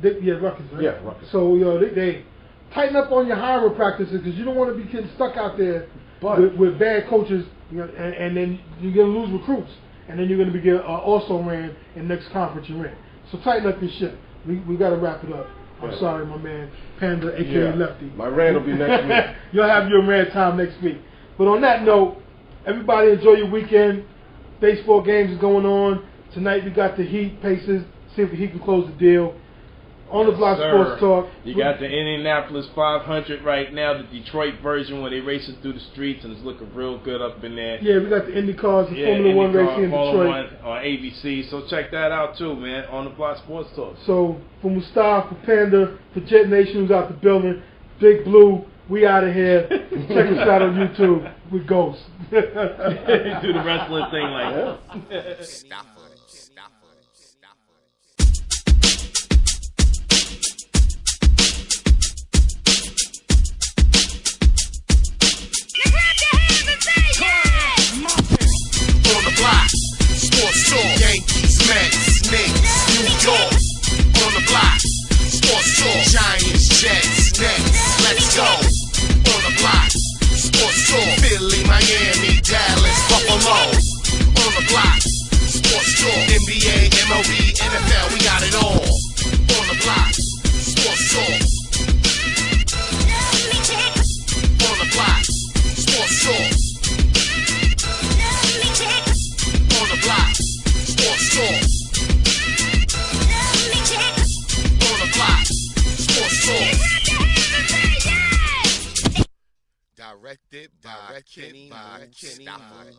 Rutgers, right? Yeah, Rutgers. So they tighten up on your hiring practices because you don't want to be getting stuck out there with bad coaches, and then you're going to lose recruits, and then you're going to be also ran in the next conference you're in. So tighten up your shit. We got to wrap it up. I'm sorry, my man, Panda, a.k.a. Lefty. My rant will be next week. You'll have your rant time next week. But on that note, everybody enjoy your weekend. Baseball games is going on. Tonight we got the Heat, Pacers. See if the Heat can close the deal. On the Block Sports Talk. You got the Indianapolis 500 right now, the Detroit version where they racing through the streets and it's looking real good up in there. Yeah, we got the Indy cars, the Formula One racing in Detroit. On ABC, so check that out too, man, on the Block Sports Talk. So, for Mustafa, for Panda, for Jet Nation who's out the building, Big Blue, we out of here. Check us out on YouTube. We ghosts. Do the wrestling thing like that. Stop it. Sports talk, Yankees, Mets, Knicks, New York. On the block, sports talk, Giants, Jets, Nets. Let's go. On the block, sports talk, Philly, Miami, Dallas, Buffalo. On the block, sports talk, NBA, MLB, NFL, we got it all. On the block, sports talk. On the block, sports talk. Block, sports talk. On the block, sports talk. Directed by Kenny Stopper.